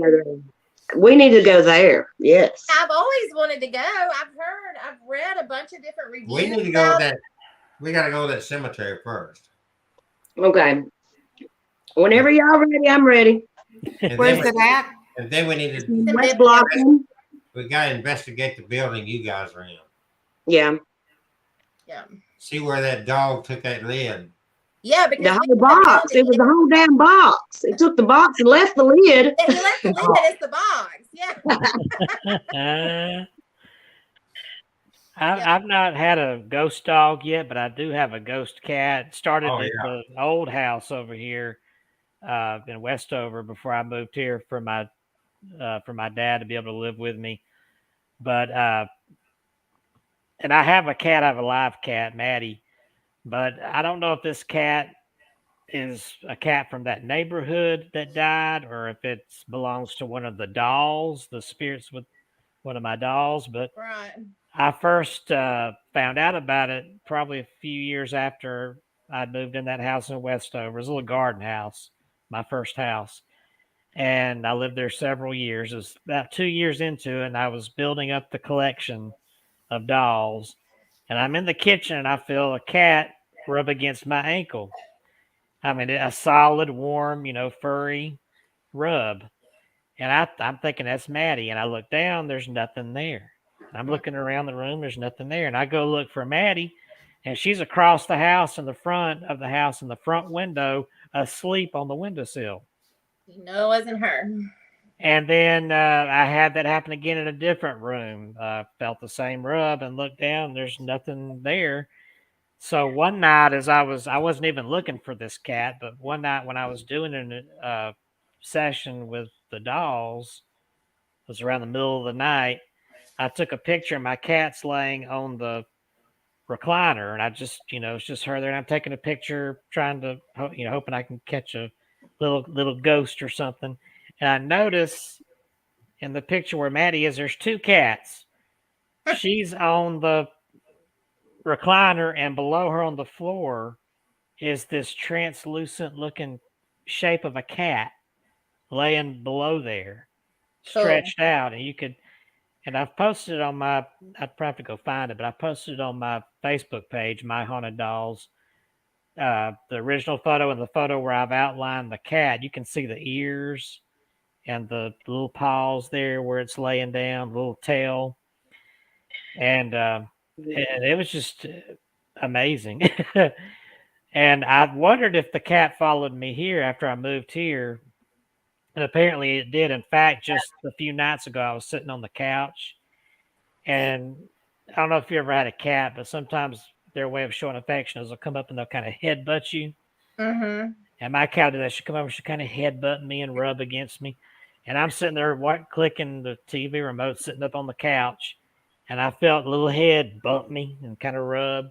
We need to go there. Yes. I've always wanted to go. I've read a bunch of different reviews. We need to go to that. We got to go to that cemetery first. Okay. Whenever y'all ready, I'm ready. Where's it at? And then we need to. We got to investigate the building you guys are in. Yeah. Yeah. See where that dog took that lid. Yeah, because the whole box. It was the whole damn box. It took the box and left the lid. He left the lid. It's the box. Yeah. I've not had a ghost dog yet, but I do have a ghost cat. Started at the old house over here in Westover before I moved here for my dad to be able to live with me. But and I have a cat. I have a live cat, Maddie. But I don't know if this cat is a cat from that neighborhood that died, or if it belongs to one of the dolls, the spirits with one of my dolls. But I first found out about it probably a few years after I moved in that house in Westover. It was a little garden house, my first house. And I lived there several years. It was about 2 years into it, and I was building up the collection of dolls. And I'm in the kitchen, and I feel a cat rub against my ankle. I mean, a solid, warm, furry rub. And I'm thinking that's Maddie. And I look down, there's nothing there. I'm looking around the room, there's nothing there. And I go look for Maddie, and she's across the house in the front of the house in the front window, asleep on the windowsill. You know it wasn't her. And then I had that happen again in a different room. Felt the same rub and looked down. There's nothing there. So one night, I wasn't even looking for this cat, but one night when I was doing a session with the dolls, it was around the middle of the night. I took a picture of my cat's laying on the recliner, and I just, it's just her there, and I'm taking a picture, trying to, hoping I can catch a little ghost or something. And I notice in the picture where Maddie is, there's 2 cats. She's on the recliner, and below her on the floor is this translucent looking shape of a cat laying below there, stretched out. And I've posted it on I'd probably go find it, but I posted it on my Facebook page, My Haunted Dolls. the original photo and the photo where I've outlined the cat, you can see the ears and the little paws there where it's laying down, little tail. And it was just amazing. And I wondered if the cat followed me here after I moved here. And apparently it did. In fact, just a few nights ago, I was sitting on the couch. And I don't know if you ever had a cat, but sometimes their way of showing affection is they'll come up and they'll kind of headbutt you. Mm-hmm. And my cat did that. She'd come over, she'd kind of headbutt me and rub against me. And I'm sitting there clicking the TV remote, sitting up on the couch. And I felt a little head bump me and kind of rub.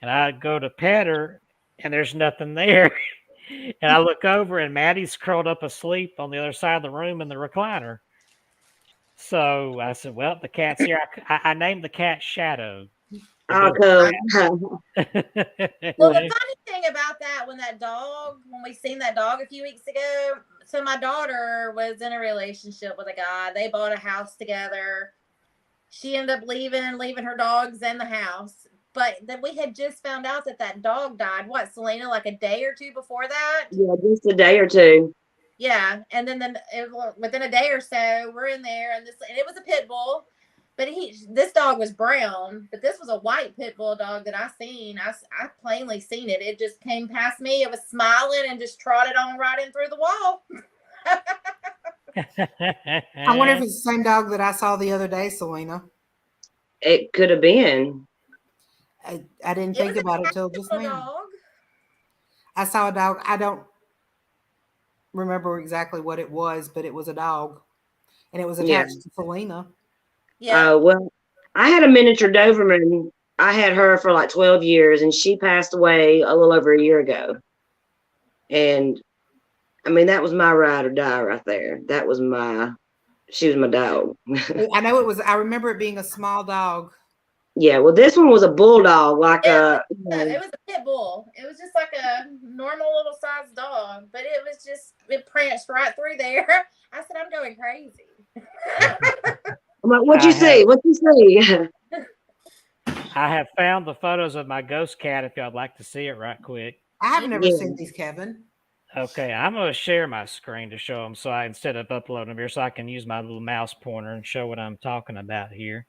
And I go to pet her, and there's nothing there. And I look over, and Maddie's curled up asleep on the other side of the room in the recliner. So I said, well, the cat's here. I named the cat Shadow. Oh, cool. Well, the funny thing about that, when we seen that dog a few weeks ago, so my daughter was in a relationship with a guy. They bought a house together. She ended up leaving her dogs in the house. But then we had just found out that dog died. What, Selena, like a day or two before that? Yeah, just a day or two. Yeah, and then within a day or so, we're in there, and it was a pit bull. But this dog was brown, but this was a white pit bull dog that I seen. I plainly seen it. It just came past me. It was smiling and just trotted on right in through the wall. I wonder if it's the same dog that I saw the other day, Selena. It could have been. I didn't think about it till just now. Dog. I saw a dog. I don't remember exactly what it was, but it was a dog, and it was attached to Selena. Yeah. Well, I had a miniature Doberman. I had her for like 12 years, and she passed away a little over a year ago. And I mean, that was my ride or die right there. She was my dog. I know it was. I remember it being a small dog. Yeah, well, this one was a bulldog, like it was a pit bull. It was just like a normal little sized dog, but it pranced right through there. I said, I'm going crazy. I'm like, what you see? What you see? I have found the photos of my ghost cat if y'all would like to see it right quick. I have never seen these, Kevin. Okay, I'm going to share my screen to show them instead of uploading them here so I can use my little mouse pointer and show what I'm talking about here.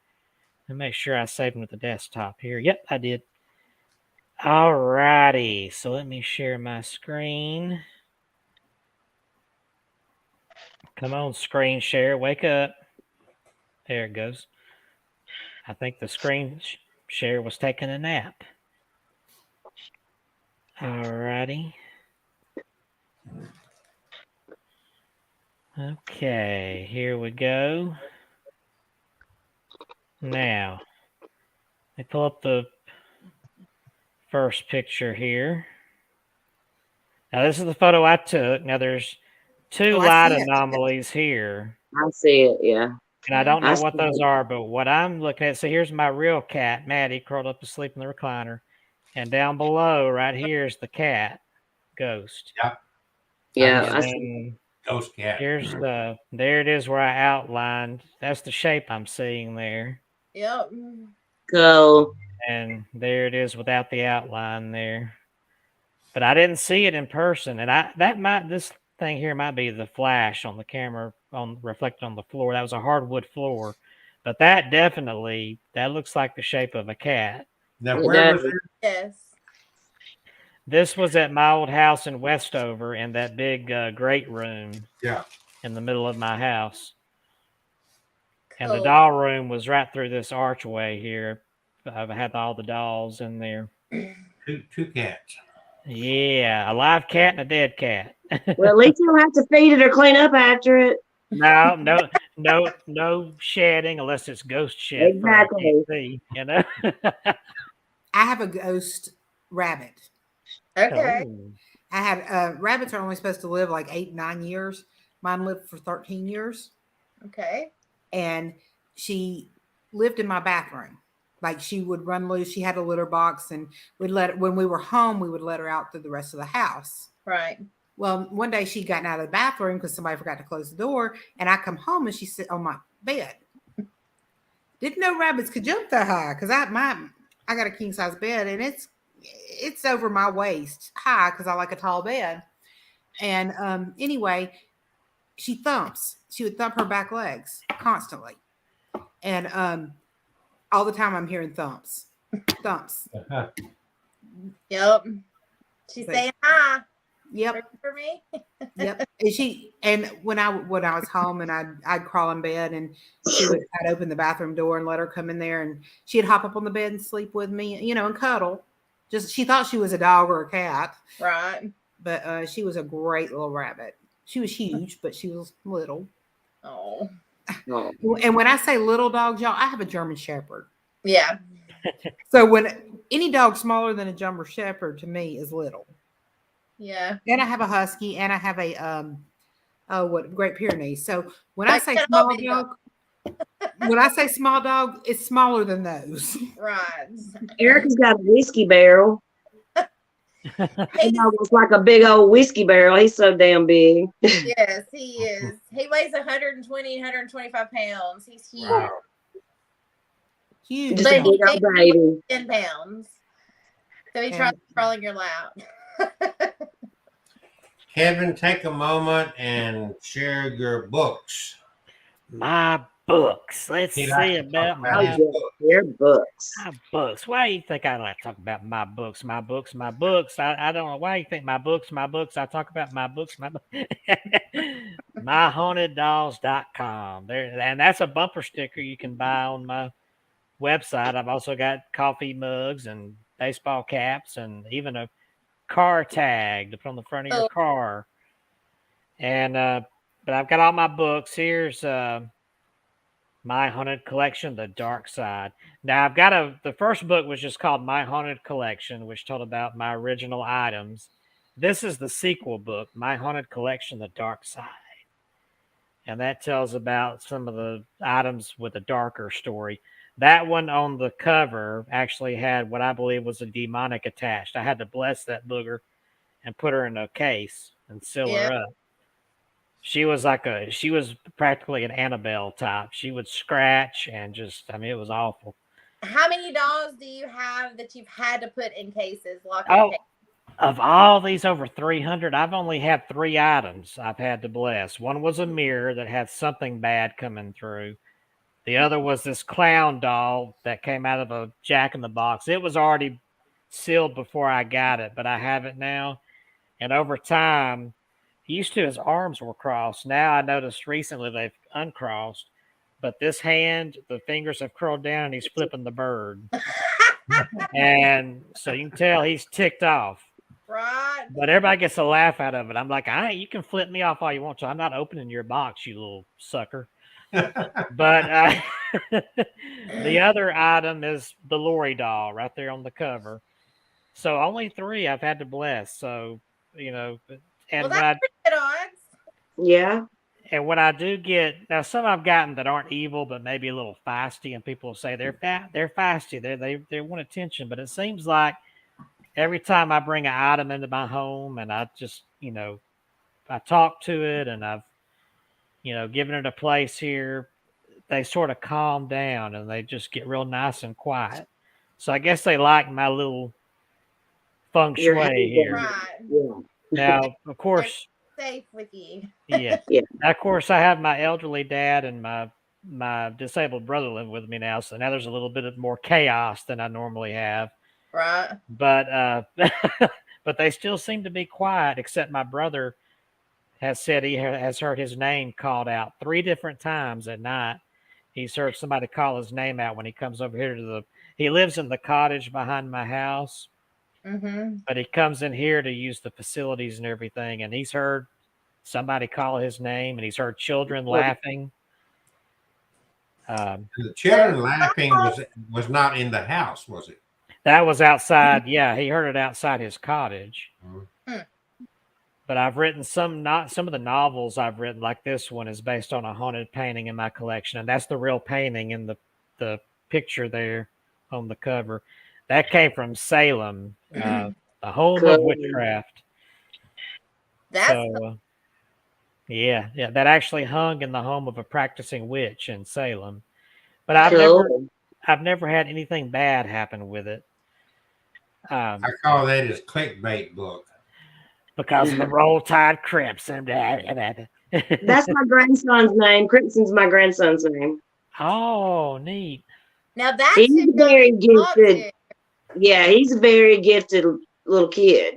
And make sure I save them to the desktop here. Yep, I did. All righty, so let me share my screen. Come on, screen share, wake up. There it goes. I think the screen share was taking a nap. All righty. Okay, here we go. Now, I pull up the first picture here. Now, this is the photo I took. Now, there's two light anomalies here. I see it, yeah. And I don't know what those are, but what I'm looking at, so here's my real cat, Maddie, curled up asleep in the recliner. And down below, right here, is the cat, Ghost. Yeah. Yeah, I see. Ghost cat. There it is where I outlined. That's the shape I'm seeing there. Yep. Cool. And there it is without the outline there. But I didn't see it in person. And this thing here might be the flash on the camera reflected on the floor. That was a hardwood floor. But that looks like the shape of a cat. Now, where was it? Yes. This was at my old house in Westover in that big great room. Yeah. In the middle of my house. And the doll room was right through this archway here. I've had all the dolls in there. Two cats. Yeah, a live cat and a dead cat. Well, at least you don't have to feed it or clean up after it. No shedding unless it's ghost shed. Exactly. You know. I have a ghost rabbit. Okay. I have rabbits are only supposed to live like 8-9 years. Mine lived for 13 years. Okay. And she lived in my bathroom. Like she would run loose. She had a litter box, and when we were home, we would let her out through the rest of the house. Right. Well, one day she'd gotten out of the bathroom because somebody forgot to close the door, and I come home and she's sitting on my bed. Didn't know rabbits could jump that high because I got a king size bed, and it's over my waist high because I like a tall bed. And anyway, she would thump her back legs constantly. And all the time I'm hearing thumps. Yep. She's But- saying hi. Yep. For me. Yep. And when I was home and I'd crawl in bed and I'd open the bathroom door and let her come in there and she'd hop up on the bed and sleep with me, and cuddle. She thought she was a dog or a cat. Right. But she was a great little rabbit. She was huge, but she was little. Oh. And when I say little dogs, y'all, I have a German Shepherd. Yeah. So when any dog smaller than a German Shepherd to me is little. Yeah. And I have a Husky and I have a Great Pyrenees. So when I say small dog, it's smaller than those. Right. Erica's got a whiskey barrel. He looks like a big old whiskey barrel. He's so damn big. Yes, he is. He weighs 120, 125 pounds. He's huge. Wow. Huge. Just a big old baby. 10 pounds. So he tries to crawl in your lap. Kevin, take a moment and share your books. My books. Let's He see likes to talk about about my his Oh, yeah, your books. books. Why do you think I like to talk about my books? My books, my books. I don't know why you think my books, my books. I talk about my books, my books. MyHauntedDolls.com. There, and that's a bumper sticker you can buy on my website. I've also got coffee mugs and baseball caps and even a car tag to put on the front of your car. And but I've got all my books. Here's My Haunted Collection, The Dark Side. Now I've got the first book was just called My Haunted Collection, which told about my original items. This is the sequel book, My Haunted Collection, The Dark Side. And that tells about some of the items with a darker story. That one on the cover actually had what I believe was a demonic attached. I had to bless that booger and put her in a case and seal her up. She was practically an Annabelle type. She would scratch and it was awful. How many dolls do you have that you've had to put in cases? Of all these over 300, I've only had 3 items I've had to bless. One was a mirror that had something bad coming through. The other was this clown doll that came out of a Jack in the Box. It was already sealed before I got it, but I have it now. And over time, used to his arms were crossed. Now I noticed recently they've uncrossed. But this hand, the fingers have curled down and he's flipping the bird. And so you can tell he's ticked off. Right. But everybody gets a laugh out of it. I'm like, you can flip me off all you want to. I'm not opening your box, you little sucker. But the other item is the Lori doll right there on the cover. So only 3 I've had to bless. So, and that's pretty good odds. Yeah. And when I do get some I've gotten that aren't evil, but maybe a little feisty, and people will say they're feisty, they want attention. But it seems like every time I bring an item into my home and I just, I talk to it and I've, given it a place here, they sort of calm down and they just get real nice and quiet. So I guess they like my little feng shui here. Right. Yeah. Now, of course, safe with you. Yeah. Yeah. Now, of course, I have my elderly dad and my disabled brother living with me now. So now there's a little bit of more chaos than I normally have. Right. But but they still seem to be quiet, except my brother has said he has heard his name called out 3 different times at night. He's heard somebody call his name out when he comes over here he lives in the cottage behind my house. Mm-hmm. But he comes in here to use the facilities and everything. And he's heard somebody call his name and he's heard children laughing. The children laughing was not in the house, was it? That was outside. Yeah, he heard it outside his cottage. Mm-hmm. But I've written some of the novels I've written, like this one, is based on a haunted painting in my collection, and that's the real painting in the picture there on the cover. That came from Salem, the home of witchcraft. Yeah, that actually hung in the home of a practicing witch in Salem. But I've never had anything bad happen with it. I call that his clickbait book. Because of the Roll Tide Crimson. That's my grandson's name. Crimson's my grandson's name. Oh, neat. Now that's He's who very Johnny talked gifted. to. Yeah, he's a very gifted little kid.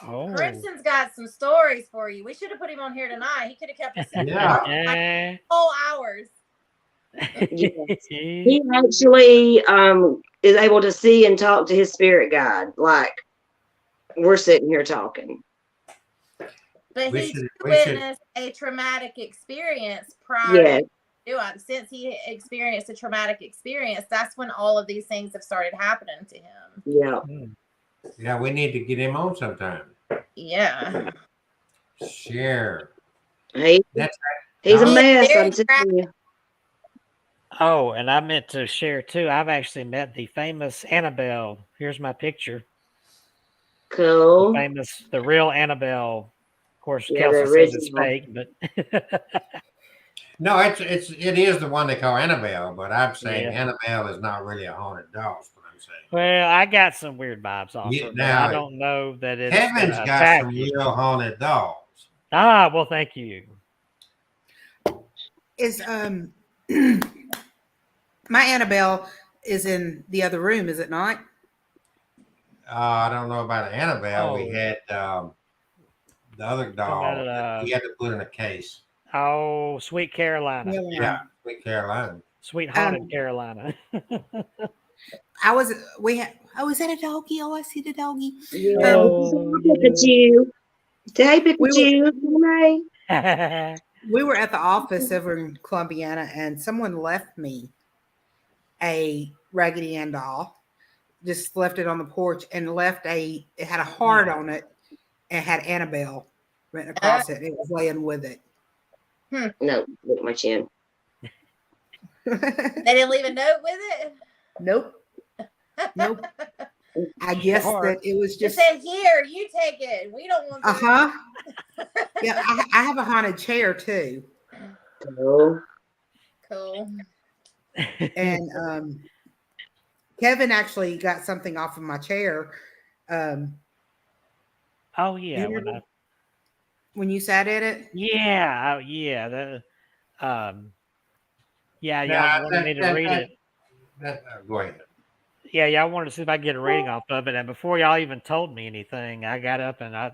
Oh. Crimson's got some stories for you. We should have put him on here tonight. He could have kept us in Yeah. whole hours. Yes. He actually is able to see and talk to his spirit guide, like we're sitting here talking. But We he should- did we should- witness a traumatic experience prior Yes. to doing. Since he experienced a traumatic experience, that's when all of these things have started happening to him. Yeah. Yeah, we need to get him on sometime. Yeah. Share. He's That's a He's mess, very I'm telling you. Oh, and I meant to share too. I've actually met the famous Annabelle. Here's my picture. Cool. The real Annabelle. Of course, Yeah, Kelsey the says it's original. fake, but No, it is the one they call Annabelle, but I'm saying Yeah. Annabelle is not really a haunted doll. Is what I'm saying. well, I got some weird vibes off Yeah, her, but now, I don't know that it's Kevin's gonna got attack some you. real haunted dolls. Ah, well, thank you. Is my Annabelle is in the other room, is it not? I don't know about Annabelle. We Oh. had the other doll about, that we had to put in a case. Oh, Sweet Carolina. Yeah, Sweet Carolina. Sweet haunted Carolina. Is that a doggy? Oh, I see the doggy. Yeah. Oh, Pikachu. Hey, We Pikachu. yeah. We were at the office over in Columbiana, and someone left me a Raggedy Ann doll. Just left it on the porch and it had a heart on it and had Annabelle written across it. And it was laying with it. No, look my chin. They didn't leave a note with it. Nope. I guess that it was Just just. said, "Here, you take it. We don't want this." Yeah, I have a haunted chair too. Cool. And Kevin actually got something off of my chair. Oh yeah. When you sat in it? Yeah. Oh yeah. Yeah, y'all Nah, wanted me to read it. Go ahead. Yeah, y'all wanted to see if I could get a rating off of it. And before y'all even told me anything, I got up and I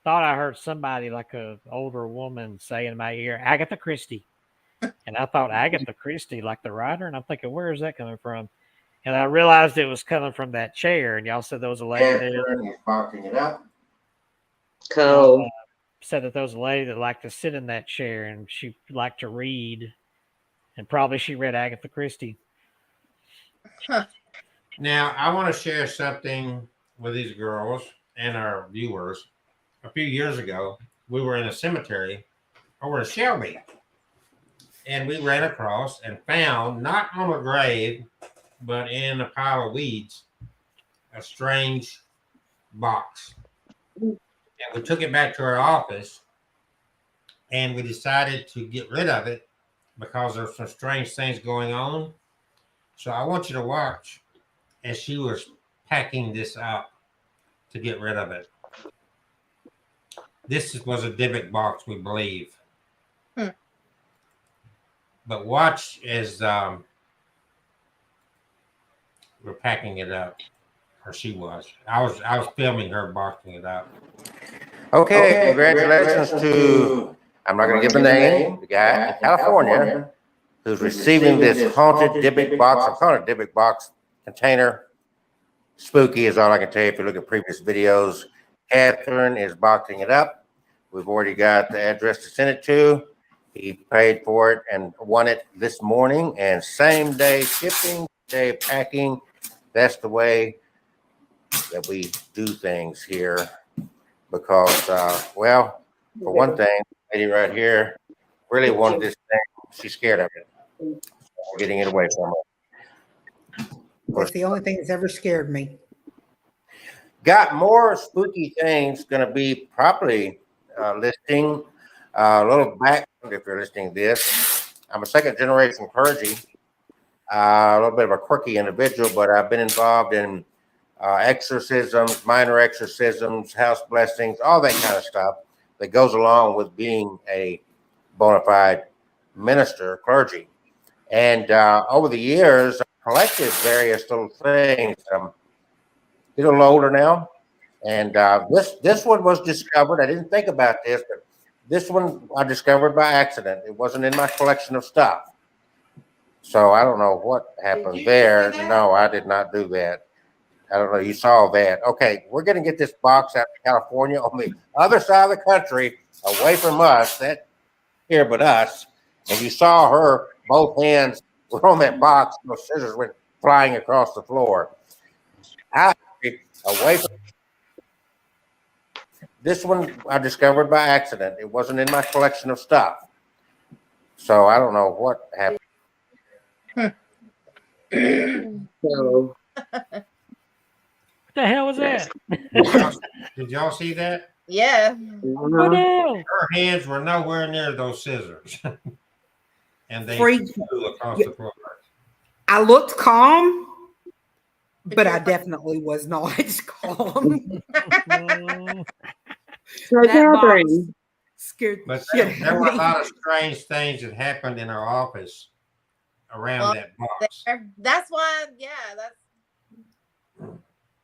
thought I heard somebody, like a older woman, say in my ear, Agatha Christie. And I thought Agatha Christie, like the writer. And I'm thinking, where is that coming from? And I realized it was coming from that chair. And y'all said there was a lady there. He's boxing it up. Cool. Said that there was a lady that liked to sit in that chair and she liked to read. And probably she read Agatha Christie. Now, I want to share something with these girls and our viewers. A few years ago, we were in a cemetery over in Shelby. And we ran across and found, not on a grave, but in a pile of weeds, a strange box. And we took it back to our office and we decided to get rid of it because there's some strange things going on. So I want you to watch as she was packing this up to get rid of it. This was a Dybbuk box, we believe. But watch as we're packing it up, or she was. I was filming her boxing it up. Okay, congratulations to, I'm not going to give the name, the guy in California who's receiving this haunted Dybbuk box. I'm calling it Dybbuk box container. Spooky is all I can tell you if you look at previous videos. Catherine is boxing it up. We've already got the address to send it to. He paid for it and won it this morning, and same day shipping, day packing. That's the way that we do things here. Because, well, for one thing, lady right here really wanted this thing. She's scared of it. We're getting it away from her. That's the only thing that's ever scared me. Got more spooky things going to be properly listing. A little back, if you're listening to this, I'm a second generation clergy, a little bit of a quirky individual, but I've been involved in exorcisms, minor exorcisms, house blessings, all that kind of stuff that goes along with being a bona fide minister, clergy. And over the years, I collected various little things. I'm a little older now, and this one was discovered. I didn't think about this, but this one I discovered by accident. It wasn't in my collection of stuff. So I don't know what happened there. No, I did not do that. I don't know. You saw that. Okay, we're going to get this box out of California on the other side of the country, away from us. That here, but us. And you saw her. Both hands were on that box. Those scissors went flying across the floor. Away from this one, I discovered by accident. It wasn't in my collection of stuff. So I don't know what happened. So, What the hell was that? Did y'all see that? Yeah. What the hell? Her hands were nowhere near those scissors. And they Freak. flew across the floor. I looked calm, but I definitely was not calm. so That Catherine, box scared the But shit there out were of a me. lot of strange things that happened in our office around Well, that box. That's why, yeah,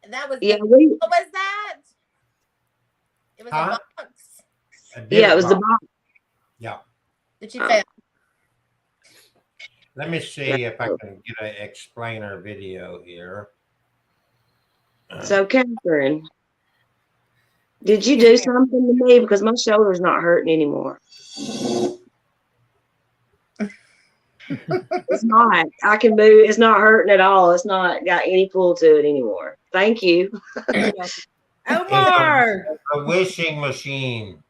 that was yeah, what was that? It was Huh? a box yeah, it was the box. Yeah. that you found. Let me see if I can get an explainer video here. So Catherine, did you do something to me because my shoulder's not hurting anymore? It's not. I can move. It's not hurting at all. It's not got any pull to it anymore. Thank you. Omar! A wishing machine.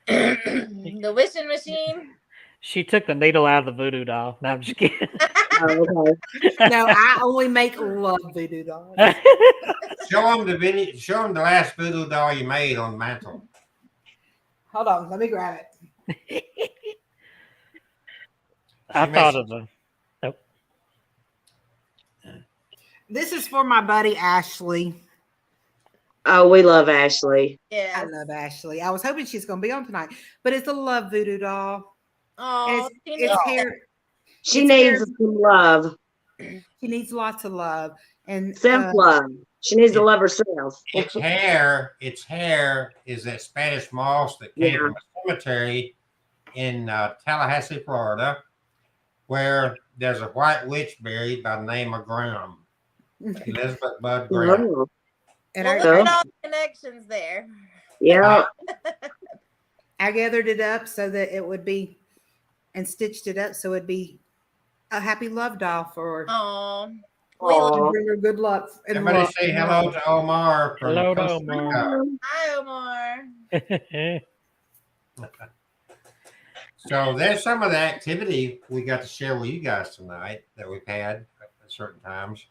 The wishing machine. She took the needle out of the voodoo doll. No, I'm just kidding. Oh, okay. No, I only make love voodoo dolls. Show them the video. Show them the last voodoo doll you made on the mantle. Hold on, let me grab it. I thought of the. This is for my buddy Ashley. Oh, we love Ashley. I Yeah. love Ashley. I was hoping she's going to be on tonight, but it's a love voodoo doll. Oh, And it's hair. She It's needs hair. some love, She needs lots of love and self-love. She needs to love herself. Its hair is that Spanish moss that came from a cemetery in Tallahassee, Florida, where there's a white witch buried by the name of Graham, Elizabeth Bud Graham. Oh, and Well, I, look at all the connections there. yeah. I gathered it up so that it would be, and stitched it up so it'd be a happy love doll for her. Oh, Aw. Bring her good luck. And Everybody luck. say hello to Omar from Hello to Costa Rica. hi, Omar. So there's some of the activity we got to share with you guys tonight that we've had at certain times.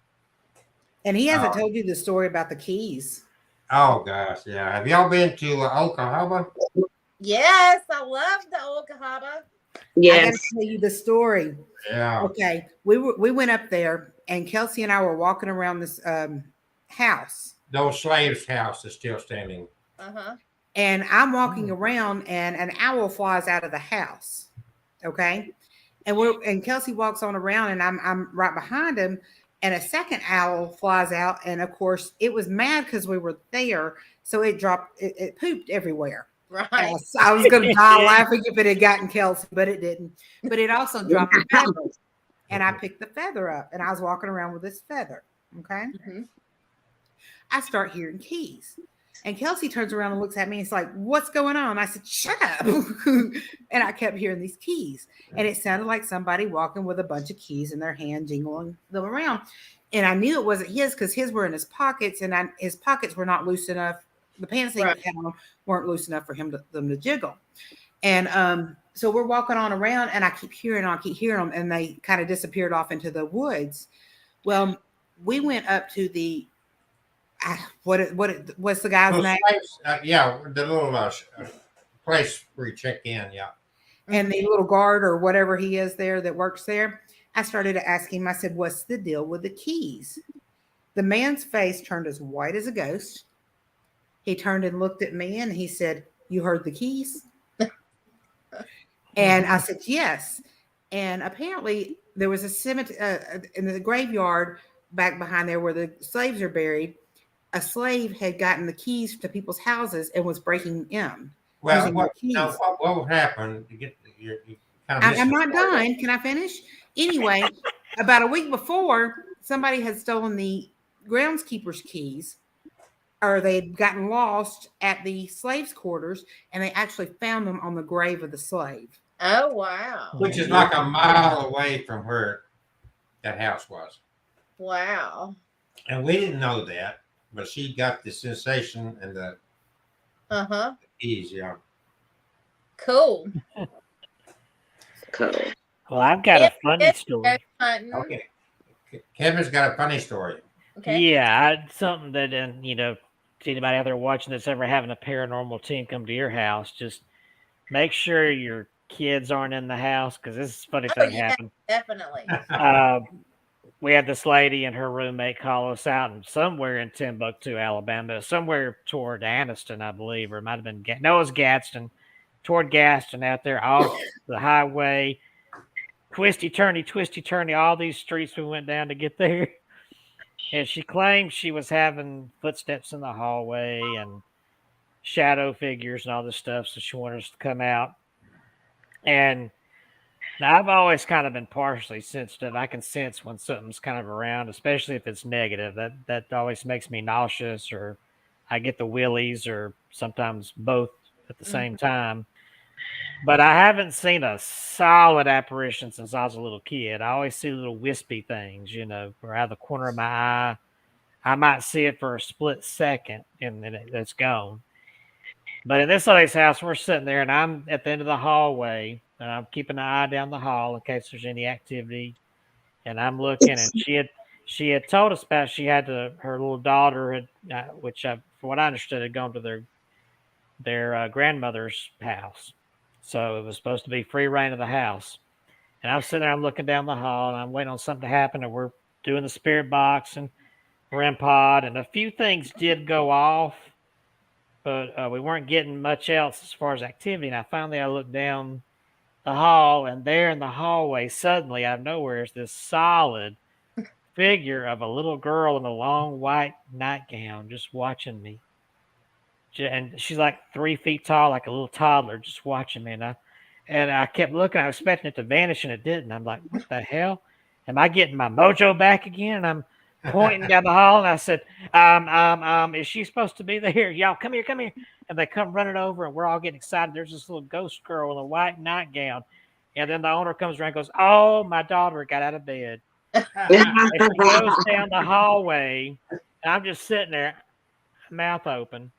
And he hasn't told you the story about the keys. Oh gosh, yeah. Have y'all been to Oklahoma? Yes, I love the old Cahaba. I Yes. gotta tell you the story. Yeah. Okay, we went up there, and Kelsey and I were walking around this house, The old slave's house is still standing. Uh-huh. and I'm walking around, and an owl flies out of the house. Okay, and Kelsey walks on around, and I'm right behind him, and a second owl flies out, and of course it was mad because we were there, so it pooped everywhere. Right. I was going to die laughing if it had gotten Kelsey, but it didn't. But it also dropped a feather, and I picked the feather up, and I was walking around with this feather. Okay. Mhm. I start hearing keys, and Kelsey turns around and looks at me. And it's like, "What's going on?" I said, "Shut up!" And I kept hearing these keys, and it sounded like somebody walking with a bunch of keys in their hand, jingling them around. And I knew it wasn't his because his were in his pockets, and his pockets were not loose enough. The pants he had on weren't loose enough for them to jiggle. And so we're walking on around, and I keep hearing them, and they kind of disappeared off into the woods. Well, we went up to the what's the guy's Little name? place, yeah, the little place where you check in. Yeah. And the little guard or whatever he is there that works there. I started to ask him. I said, "What's the deal with the keys?" The man's face turned as white as a ghost. He turned and looked at me and he said, "You heard the keys?" And I said, "Yes." And apparently there was a cemetery in the graveyard back behind there where the slaves are buried. A slave had gotten the keys to people's houses and was breaking in Well, using the keys. what would happen to get you kind of I'm not done. Can I finish? Anyway, about a week before, somebody had stolen the groundskeeper's keys, or they'd gotten lost at the slaves' quarters, and they actually found them on the grave of the slave. Oh, wow. Which is like a mile away from where that house was. Wow. And we didn't know that, but she got the sensation and the keys, yeah. Cool. Cool. Well, I've got a funny story. Okay. Kevin's got a funny story. Okay. Yeah, something that, to anybody out there watching that's ever having a paranormal team come to your house, just make sure your kids aren't in the house, because this is a funny thing happened. Definitely. We had this lady and her roommate call us out, and somewhere in Timbuktu, Alabama, somewhere toward Anniston, I believe, or it might have been it was Gadsden, toward Gadsden, out there off the highway, twisty turny, all these streets we went down to get there. And she claimed she was having footsteps in the hallway and shadow figures and all this stuff, so she wanted us to come out. And now, I've always kind of been partially sensitive. I can sense when something's kind of around, especially if it's negative. That always makes me nauseous, or I get the willies, or sometimes both at the same time. But I haven't seen a solid apparition since I was a little kid. I always see little wispy things, or out of the corner of my eye. I might see it for a split second, and then it's gone. But in this lady's house, we're sitting there, and I'm at the end of the hallway, and I'm keeping an eye down the hall in case there's any activity. And I'm looking, and she had told us about she had her little daughter had, which from what I understood, had gone to their grandmother's house. So it was supposed to be free reign of the house. And I'm sitting there, I'm looking down the hall, and I'm waiting on something to happen, and we're doing the spirit box and REM pod, and a few things did go off. But we weren't getting much else as far as activity. And finally I looked down the hall, and there in the hallway, suddenly out of nowhere, is this solid figure of a little girl in a long white nightgown just watching me. And she's like 3 feet tall, like a little toddler, just watching me. And I kept looking. I was expecting it to vanish, and it didn't. I'm like, what the hell? Am I getting my mojo back again? And I'm pointing down the hall, and I said, is she supposed to be there? Y'all, come here. And they come running over, and we're all getting excited. There's this little ghost girl in a white nightgown. And then the owner comes around and goes, "Oh, my daughter got out of bed." And she goes down the hallway, and I'm just sitting there, mouth open.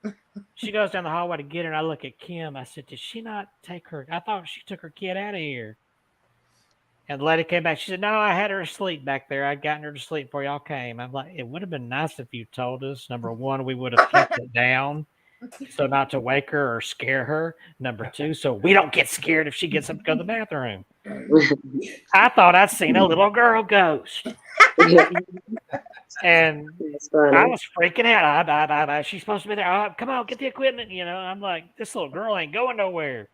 She goes down the hallway to get her, and I look at Kim. I said, "Did she not take her? I thought she took her kid out of here." And the lady came back. She said, "No, I had her asleep back there. I'd gotten her to sleep before y'all came." I'm like, it would have been nice if you told us. Number one, we would have kept it down so not to wake her or scare her. Number two, so we don't get scared if she gets up to go to the bathroom. I thought I'd seen a little girl ghost. And I was freaking out. She's supposed to be there. Oh, come on, get the equipment. I'm like, this little girl ain't going nowhere.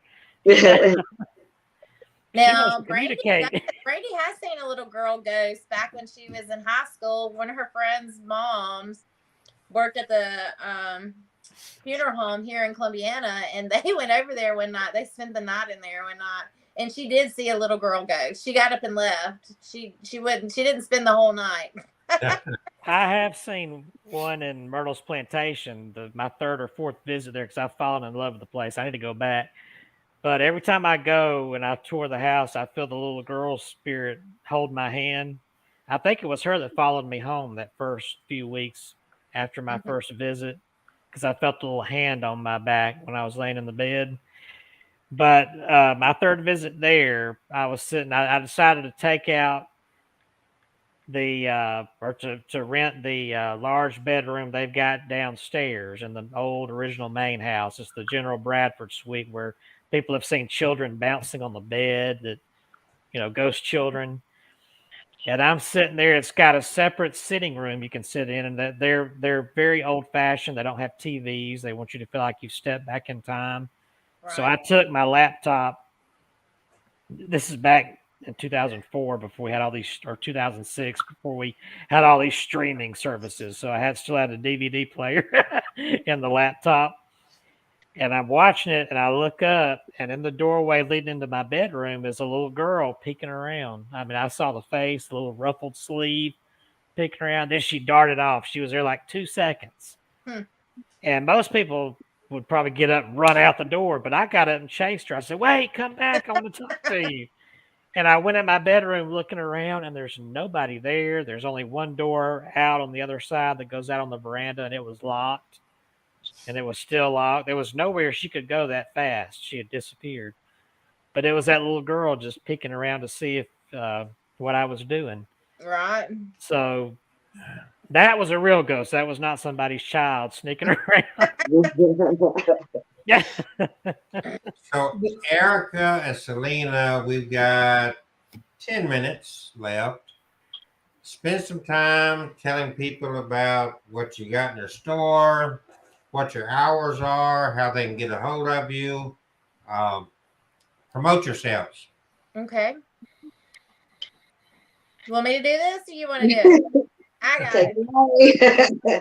Now, Brady has seen a little girl ghost back when she was in high school. One of her friends' moms worked at the funeral home here in Columbiana, and they went over there one night. They spent the night in there one night, and she did see a little girl ghost. She got up and left. She didn't spend the whole night. I have seen one in Myrtle's Plantation, my third or fourth visit there, because I've fallen in love with the place. I need to go back. But every time I go and I tour the house, I feel the little girl's spirit hold my hand. I think it was her that followed me home that first few weeks after my first visit, because I felt the little hand on my back when I was laying in the bed. But my third visit there, I was sitting. I decided to take out to rent the large bedroom they've got downstairs in the old original main house. It's the General Bradford suite where people have seen children bouncing on the bed, that ghost children. And I'm sitting there. It's got a separate sitting room you can sit in, and that they're very old fashioned. They don't have TVs. They want you to feel like you stepped back in time. So I Right. took my laptop. This is back in 2004 before we had all these, or 2006 before we had all these streaming services. So I still had a DVD player in the laptop, and I'm watching it, and I look up, and in the doorway leading into my bedroom is a little girl peeking around. I mean, I saw the face, the little ruffled sleeve peeking around. Then she darted off. She was there like 2 seconds. Hmm. And most people would probably get up and run out the door, but I got up and chased her. I said, "Wait, come back. I want to talk to you." And I went in my bedroom looking around, and there's nobody there. There's only one door out on the other side that goes out on the veranda, and it was locked. And it was still locked. There was nowhere she could go that fast. She had disappeared. But it was that little girl just peeking around to see if what I was doing. Right. So that was a real ghost. That was not somebody's child sneaking around. Yeah. So, Erica and Selena, we've got 10 minutes left. Spend some time telling people about what you got in your store, what your hours are, how they can get a hold of you. Promote yourselves. Okay. You want me to do this, or you want to do it? I got Take it. it away.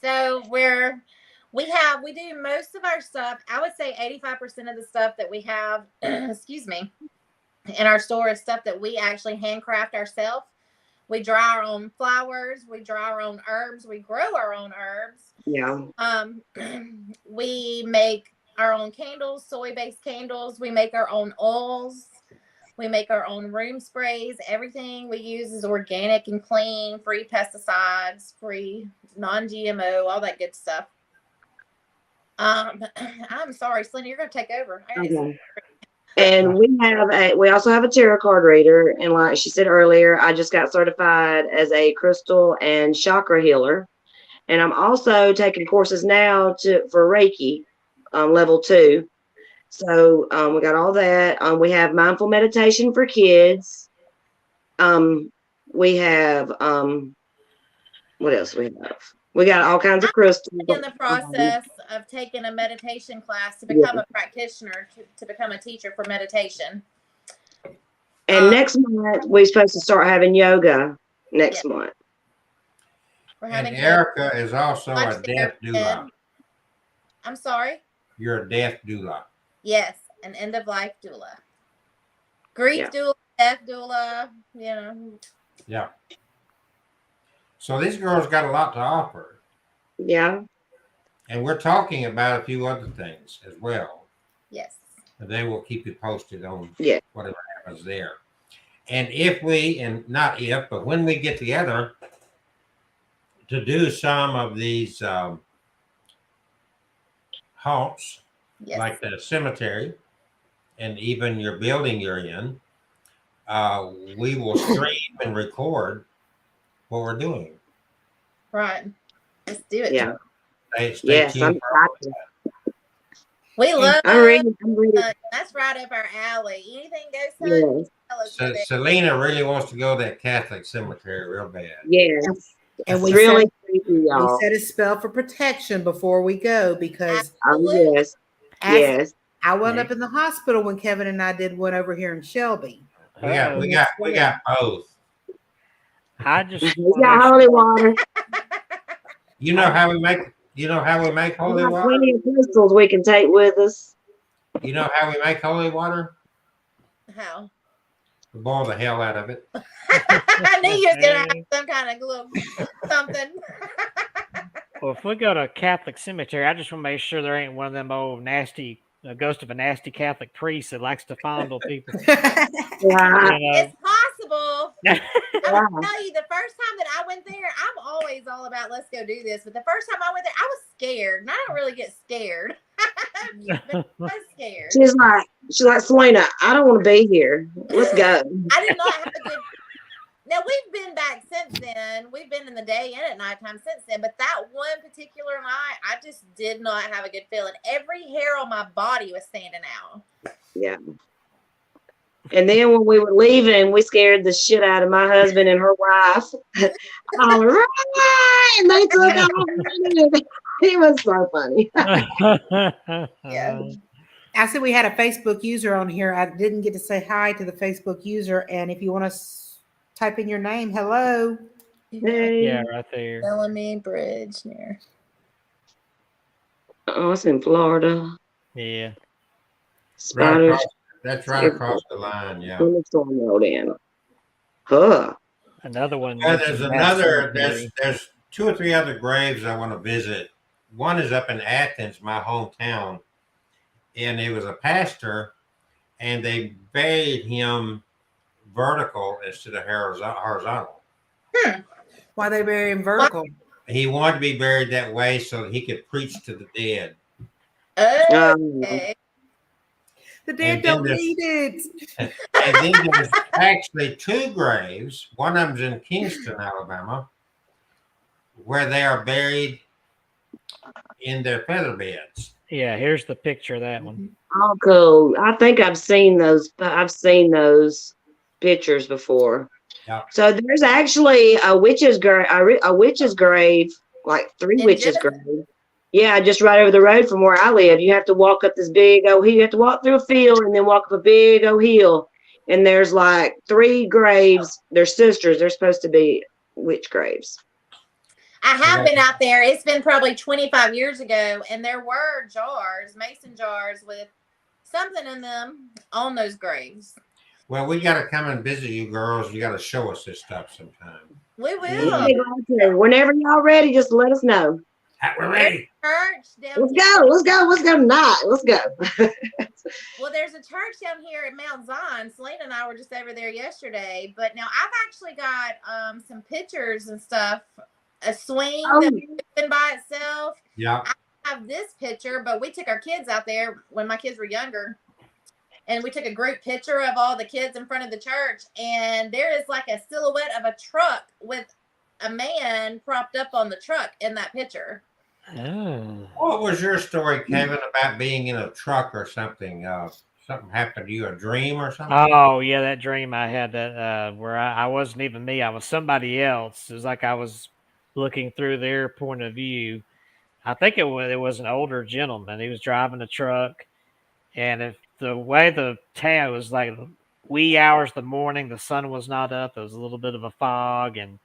So we do most of our stuff. I would say 85% of the stuff that we have, excuse me, in our store is stuff that we actually handcraft ourselves. We dry our own flowers, we dry our own herbs, we grow our own herbs. Yeah. We make our own candles, soy-based candles. We make our own oils. We make our own room sprays. Everything we use is organic and clean, free pesticides, free non-GMO, all that good stuff. I'm sorry, Selena, you're gonna take over. Okay. And we also have a tarot card reader. And like she said earlier, I just got certified as a crystal and chakra healer. And I'm also taking courses now for Reiki, level 2. So we got all that. We have mindful meditation for kids. We have what else we have? We got all kinds of crystals. In the process of taking a meditation class to become a practitioner, to become a teacher for meditation. And next month we're supposed to start having yoga next month. We're And having Erica is also a death doula. I'm sorry? You're a death doula. Yes, an end of life doula. Grief doula, death doula, you know. Yeah. So these girls got a lot to offer. Yeah. And we're talking about a few other things as well. Yes. And they will keep you posted on whatever happens there. And not if, but when we get together to do some of these haunts, like the cemetery, and even your building you're in, we will stream and record what we're doing. Right. Let's do it. Yeah. Stay tuned. We love I'm reading. That's right up our alley. Anything goes. So Selena really wants to go to that Catholic cemetery real bad. Yes. And we really creepy, y'all. We set a spell for protection before we go because I wound up in the hospital when Kevin and I did one over here in Shelby. We got both. I just got holy water. You know how we make holy water? Plenty of crystals we can take with us. You know how we make holy water? How? We boil the hell out of it. I knew you was gonna have some kind of little something. Well, if we go to a Catholic cemetery, I just want to make sure there ain't one of them old nasty ghost of a nasty Catholic priest that likes to fondle people. It's possible. I'll tell you, the first time that I went there, I'm always all about let's go do this. But the first time I went there, I was scared. And I don't really get scared. But I was scared. She's like, Selena, I don't want to be here. Let's go. I did not have a good. Now we've been back since then. We've been in the day and at nighttime since then. But that one particular night, I just did not have a good feeling. Every hair on my body was standing out. Yeah. And then when we were leaving, we scared the shit out of my husband and her wife. All right, and they took off. It was so funny. Yeah. I said we had a Facebook user on here. I didn't get to say hi to the Facebook user. And if you want to type in your name, hello. Hey. Yeah, right there. Bellamy Bridge near. Oh, it's in Florida. Yeah. Right Spiders. across, that's right across the line. Yeah. When the storm rolled in. Huh. Another one. And there's mentioned that another. cemetery. There's 2 or 3 other graves I want to visit. One is up in Athens, my hometown, and it was a pastor, and they buried him vertical instead of horizontal. Why they bury him vertical? He wanted to be buried that way so that he could preach to the dead. Okay. The dead And then don't there's- need it. And then there's actually 2 graves. One of them's in Kingston, Alabama, where they are buried in their feather beds. Yeah, here's the picture of that one. Oh, cool. I think I've seen those. I've seen those pictures before. Yeah. So there's actually a witch's grave. A witch's grave, like 3 In witches' Genesis? graves. Yeah, just right over the road from where I live. You have to walk up this big old hill. You have to walk through a field and then walk up a big old hill. And there's like 3 graves. They're sisters. They're supposed to be witch graves. I have been out there. It's been probably 25 years ago, and there were jars, mason jars with something in them on those graves. Well, we got to come and visit you girls. You got to show us this stuff sometime. We We'll will. be glad to. Whenever y'all ready, just let us know. We're ready. Church down Let's here. go. Let's go. Let's go tonight. Let's go. Well, there's a church down here at Mount Zion. Selena and I were just over there yesterday. But now I've actually got some pictures and stuff. A swing that's been by itself. Yeah. I have this picture, but we took our kids out there when my kids were younger. And we took a group picture of all the kids in front of the church. And there is like a silhouette of a truck with a man propped up on the truck in that picture. Oh. What was your story, Kevin, about being in a truck or something? Something happened to you, a dream or something? Oh, yeah, that dream I had that where I wasn't even me. I was somebody else. It was like I was looking through their point of view. I think it was an older gentleman. He was driving a truck, and if the way the town was like wee hours of the morning, the sun was not up. There was a little bit of a fog, and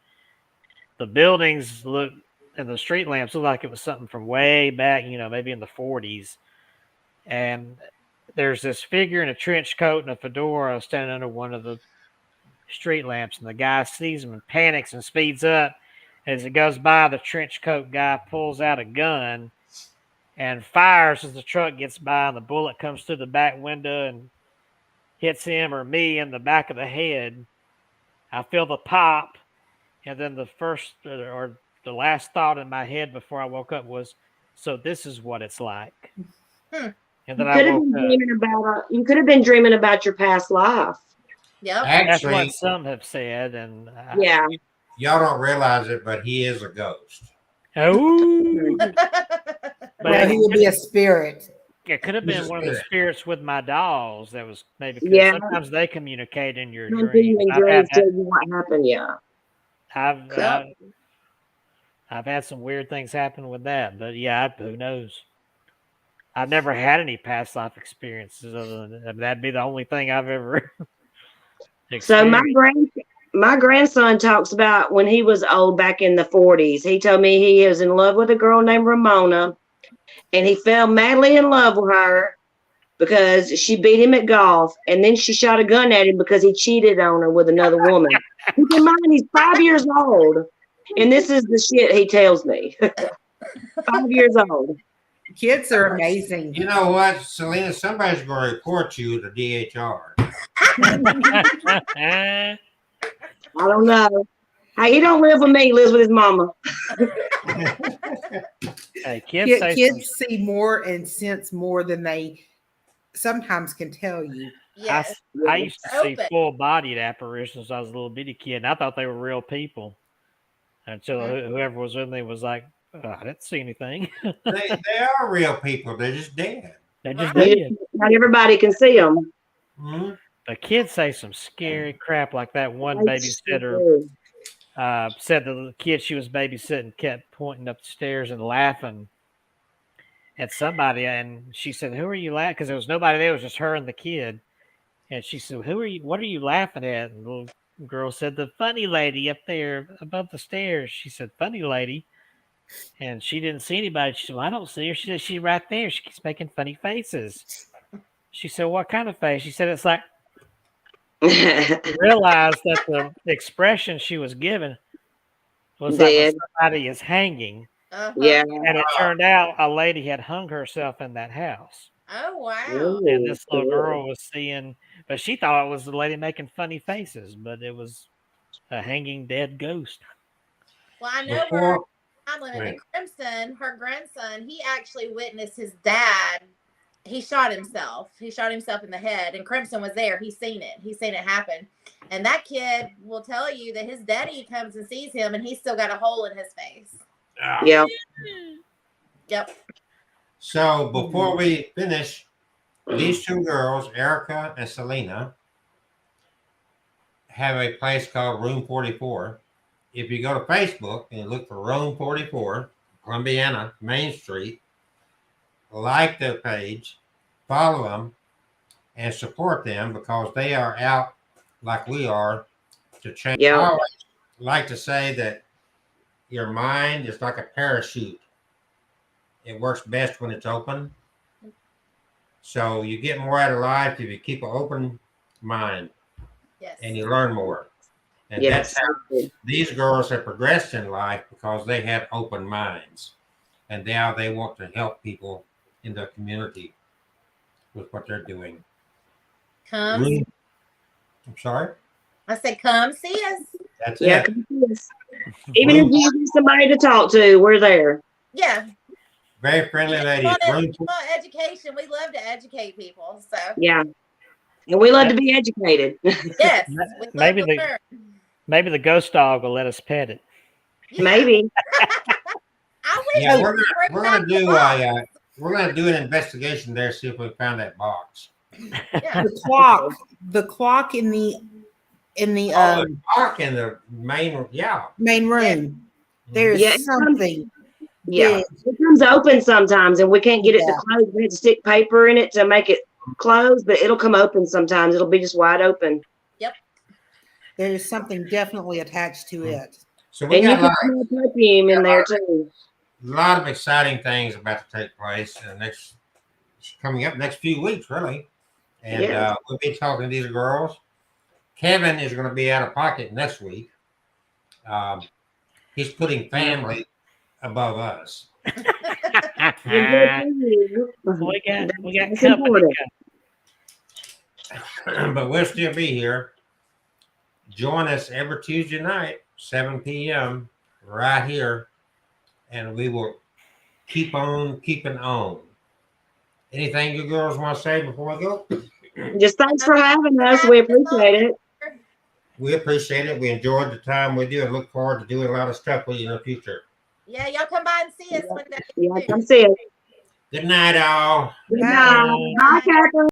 the buildings looked and the street lamps looked like it was something from way back, maybe in the 40s. And there's this figure in a trench coat and a fedora standing under one of the street lamps, and the guy sees him and panics and speeds up. As it goes by, the trench coat guy pulls out a gun and fires as the truck gets by, and the bullet comes through the back window and hits him or me in the back of the head. I feel the pop, and then the first or the last thought in my head before I woke up was, so this is what it's like. And then I woke up. You could have been dreaming about your past life. Yep. That's what Actually, some have said, and Yeah. y'all don't realize it, but he is a ghost. oh, Well, he would be a spirit. it could have He's been a one of the spirit. spirits with my dolls. That was maybe Yeah. sometimes they communicate in your Something dreams. in dreams tell you what happened. Yeah. I've had some weird things happen with that, but yeah, who knows? I've never had any past life experiences other than that'd be the only thing I've ever So experienced. my grandson talks about when he was old back in the 40s. He told me he was in love with a girl named Ramona, and he fell madly in love with her because she beat him at golf, and then she shot a gun at him because he cheated on her with another woman. Keep in mind, he's 5 years old, and this is the shit he tells me. 5 years old. Kids are amazing. You know what, Selena? Somebody's going to report you to DHR. I don't know. Hey, he don't live with me. He lives with his mama. Hey, kids see more and sense more than they sometimes can tell you. Yes. I used to see Open. full-bodied apparitions when I was a little bitty kid, and I thought they were real people until whoever was with me was like, oh, I didn't see anything. They are real people. They're just dead. They just Not did. everybody can see them. Mhm. But kids say some scary crap like that. One They babysitter do. said the kid she was babysitting kept pointing up the stairs and laughing at somebody, and she said, "Who are you laughing?" Because there was nobody there; it was just her and the kid. And she said, "Who are you? What are you laughing at?" And the little girl said, "The funny lady up there above the stairs." She said, "Funny lady," and she didn't see anybody. She said, "Well, I don't see her." She said, "She's right there. She keeps making funny faces." She said, "What kind of face?" She said, "It's like." Realized that the expression she was given was like when Dead. somebody is hanging, Uh-huh. Yeah. and it turned out a lady had hung herself in that house. Oh wow. And Ooh, this little cool. girl was seeing, but she thought it was the lady making funny faces, but it was a hanging dead ghost. Well, I know where I'm living in Crimson, her grandson, he actually witnessed his dad. He shot himself. He shot himself in the head, and Crimson was there. He's seen it. He's seen it happen. And that kid will tell you that his daddy comes and sees him, and he's still got a hole in his face. Yeah. Yep. So before we finish, these two girls, Erica and Selena, have a place called Room 44. If you go to Facebook and look for Room 44, Columbiana, Main Street, like their page, follow them, and support them because they are out like we are to change. Yeah. I always like to say that your mind is like a parachute. It works best when it's open. So you get more out of life if you keep an open mind. Yes. And you learn more. And Yes. that's how these girls have progressed in life because they have open minds. And now they want to help people in the community with what they're doing. Come. I'm sorry? I said, come see us. That's Yeah. it. Even if you need somebody to talk to, we're there. Yeah. Very friendly ladies. Want education. We love to educate people. So Yeah. And we love to be educated. yes. Maybe the ghost dog will let us pet it. Yeah. Maybe. I wish Yeah, we we're could bring gonna back do the box. we're gonna do an investigation there, see if we found that box. Yeah. The clock in the The clock in the main main room. There's Yeah, something. Yeah. big. It comes open sometimes and we can't get it to Yeah. close. We have to stick paper in it to make it close, but it'll come open sometimes. It'll be just wide open. Yep. There's something definitely attached to it. So we And you got can smell perfume in there too. a lot of exciting things about to take place in the coming up next few weeks, really. And Yeah. we'll be talking to these girls. Kevin is going to be out of pocket next week. He's putting family above us. we got That's company. important. But we'll still be here. Join us every Tuesday night, 7 p.m. right here. And we will keep on keeping on. Anything you girls want to say before we go? Just thanks for having us. We appreciate it. We appreciate it. We enjoyed the time with you and look forward to doing a lot of stuff with you in the future. Yeah, y'all come by and see us one day. Yeah, come see us. Good night, all. Good night. Bye, Catherine.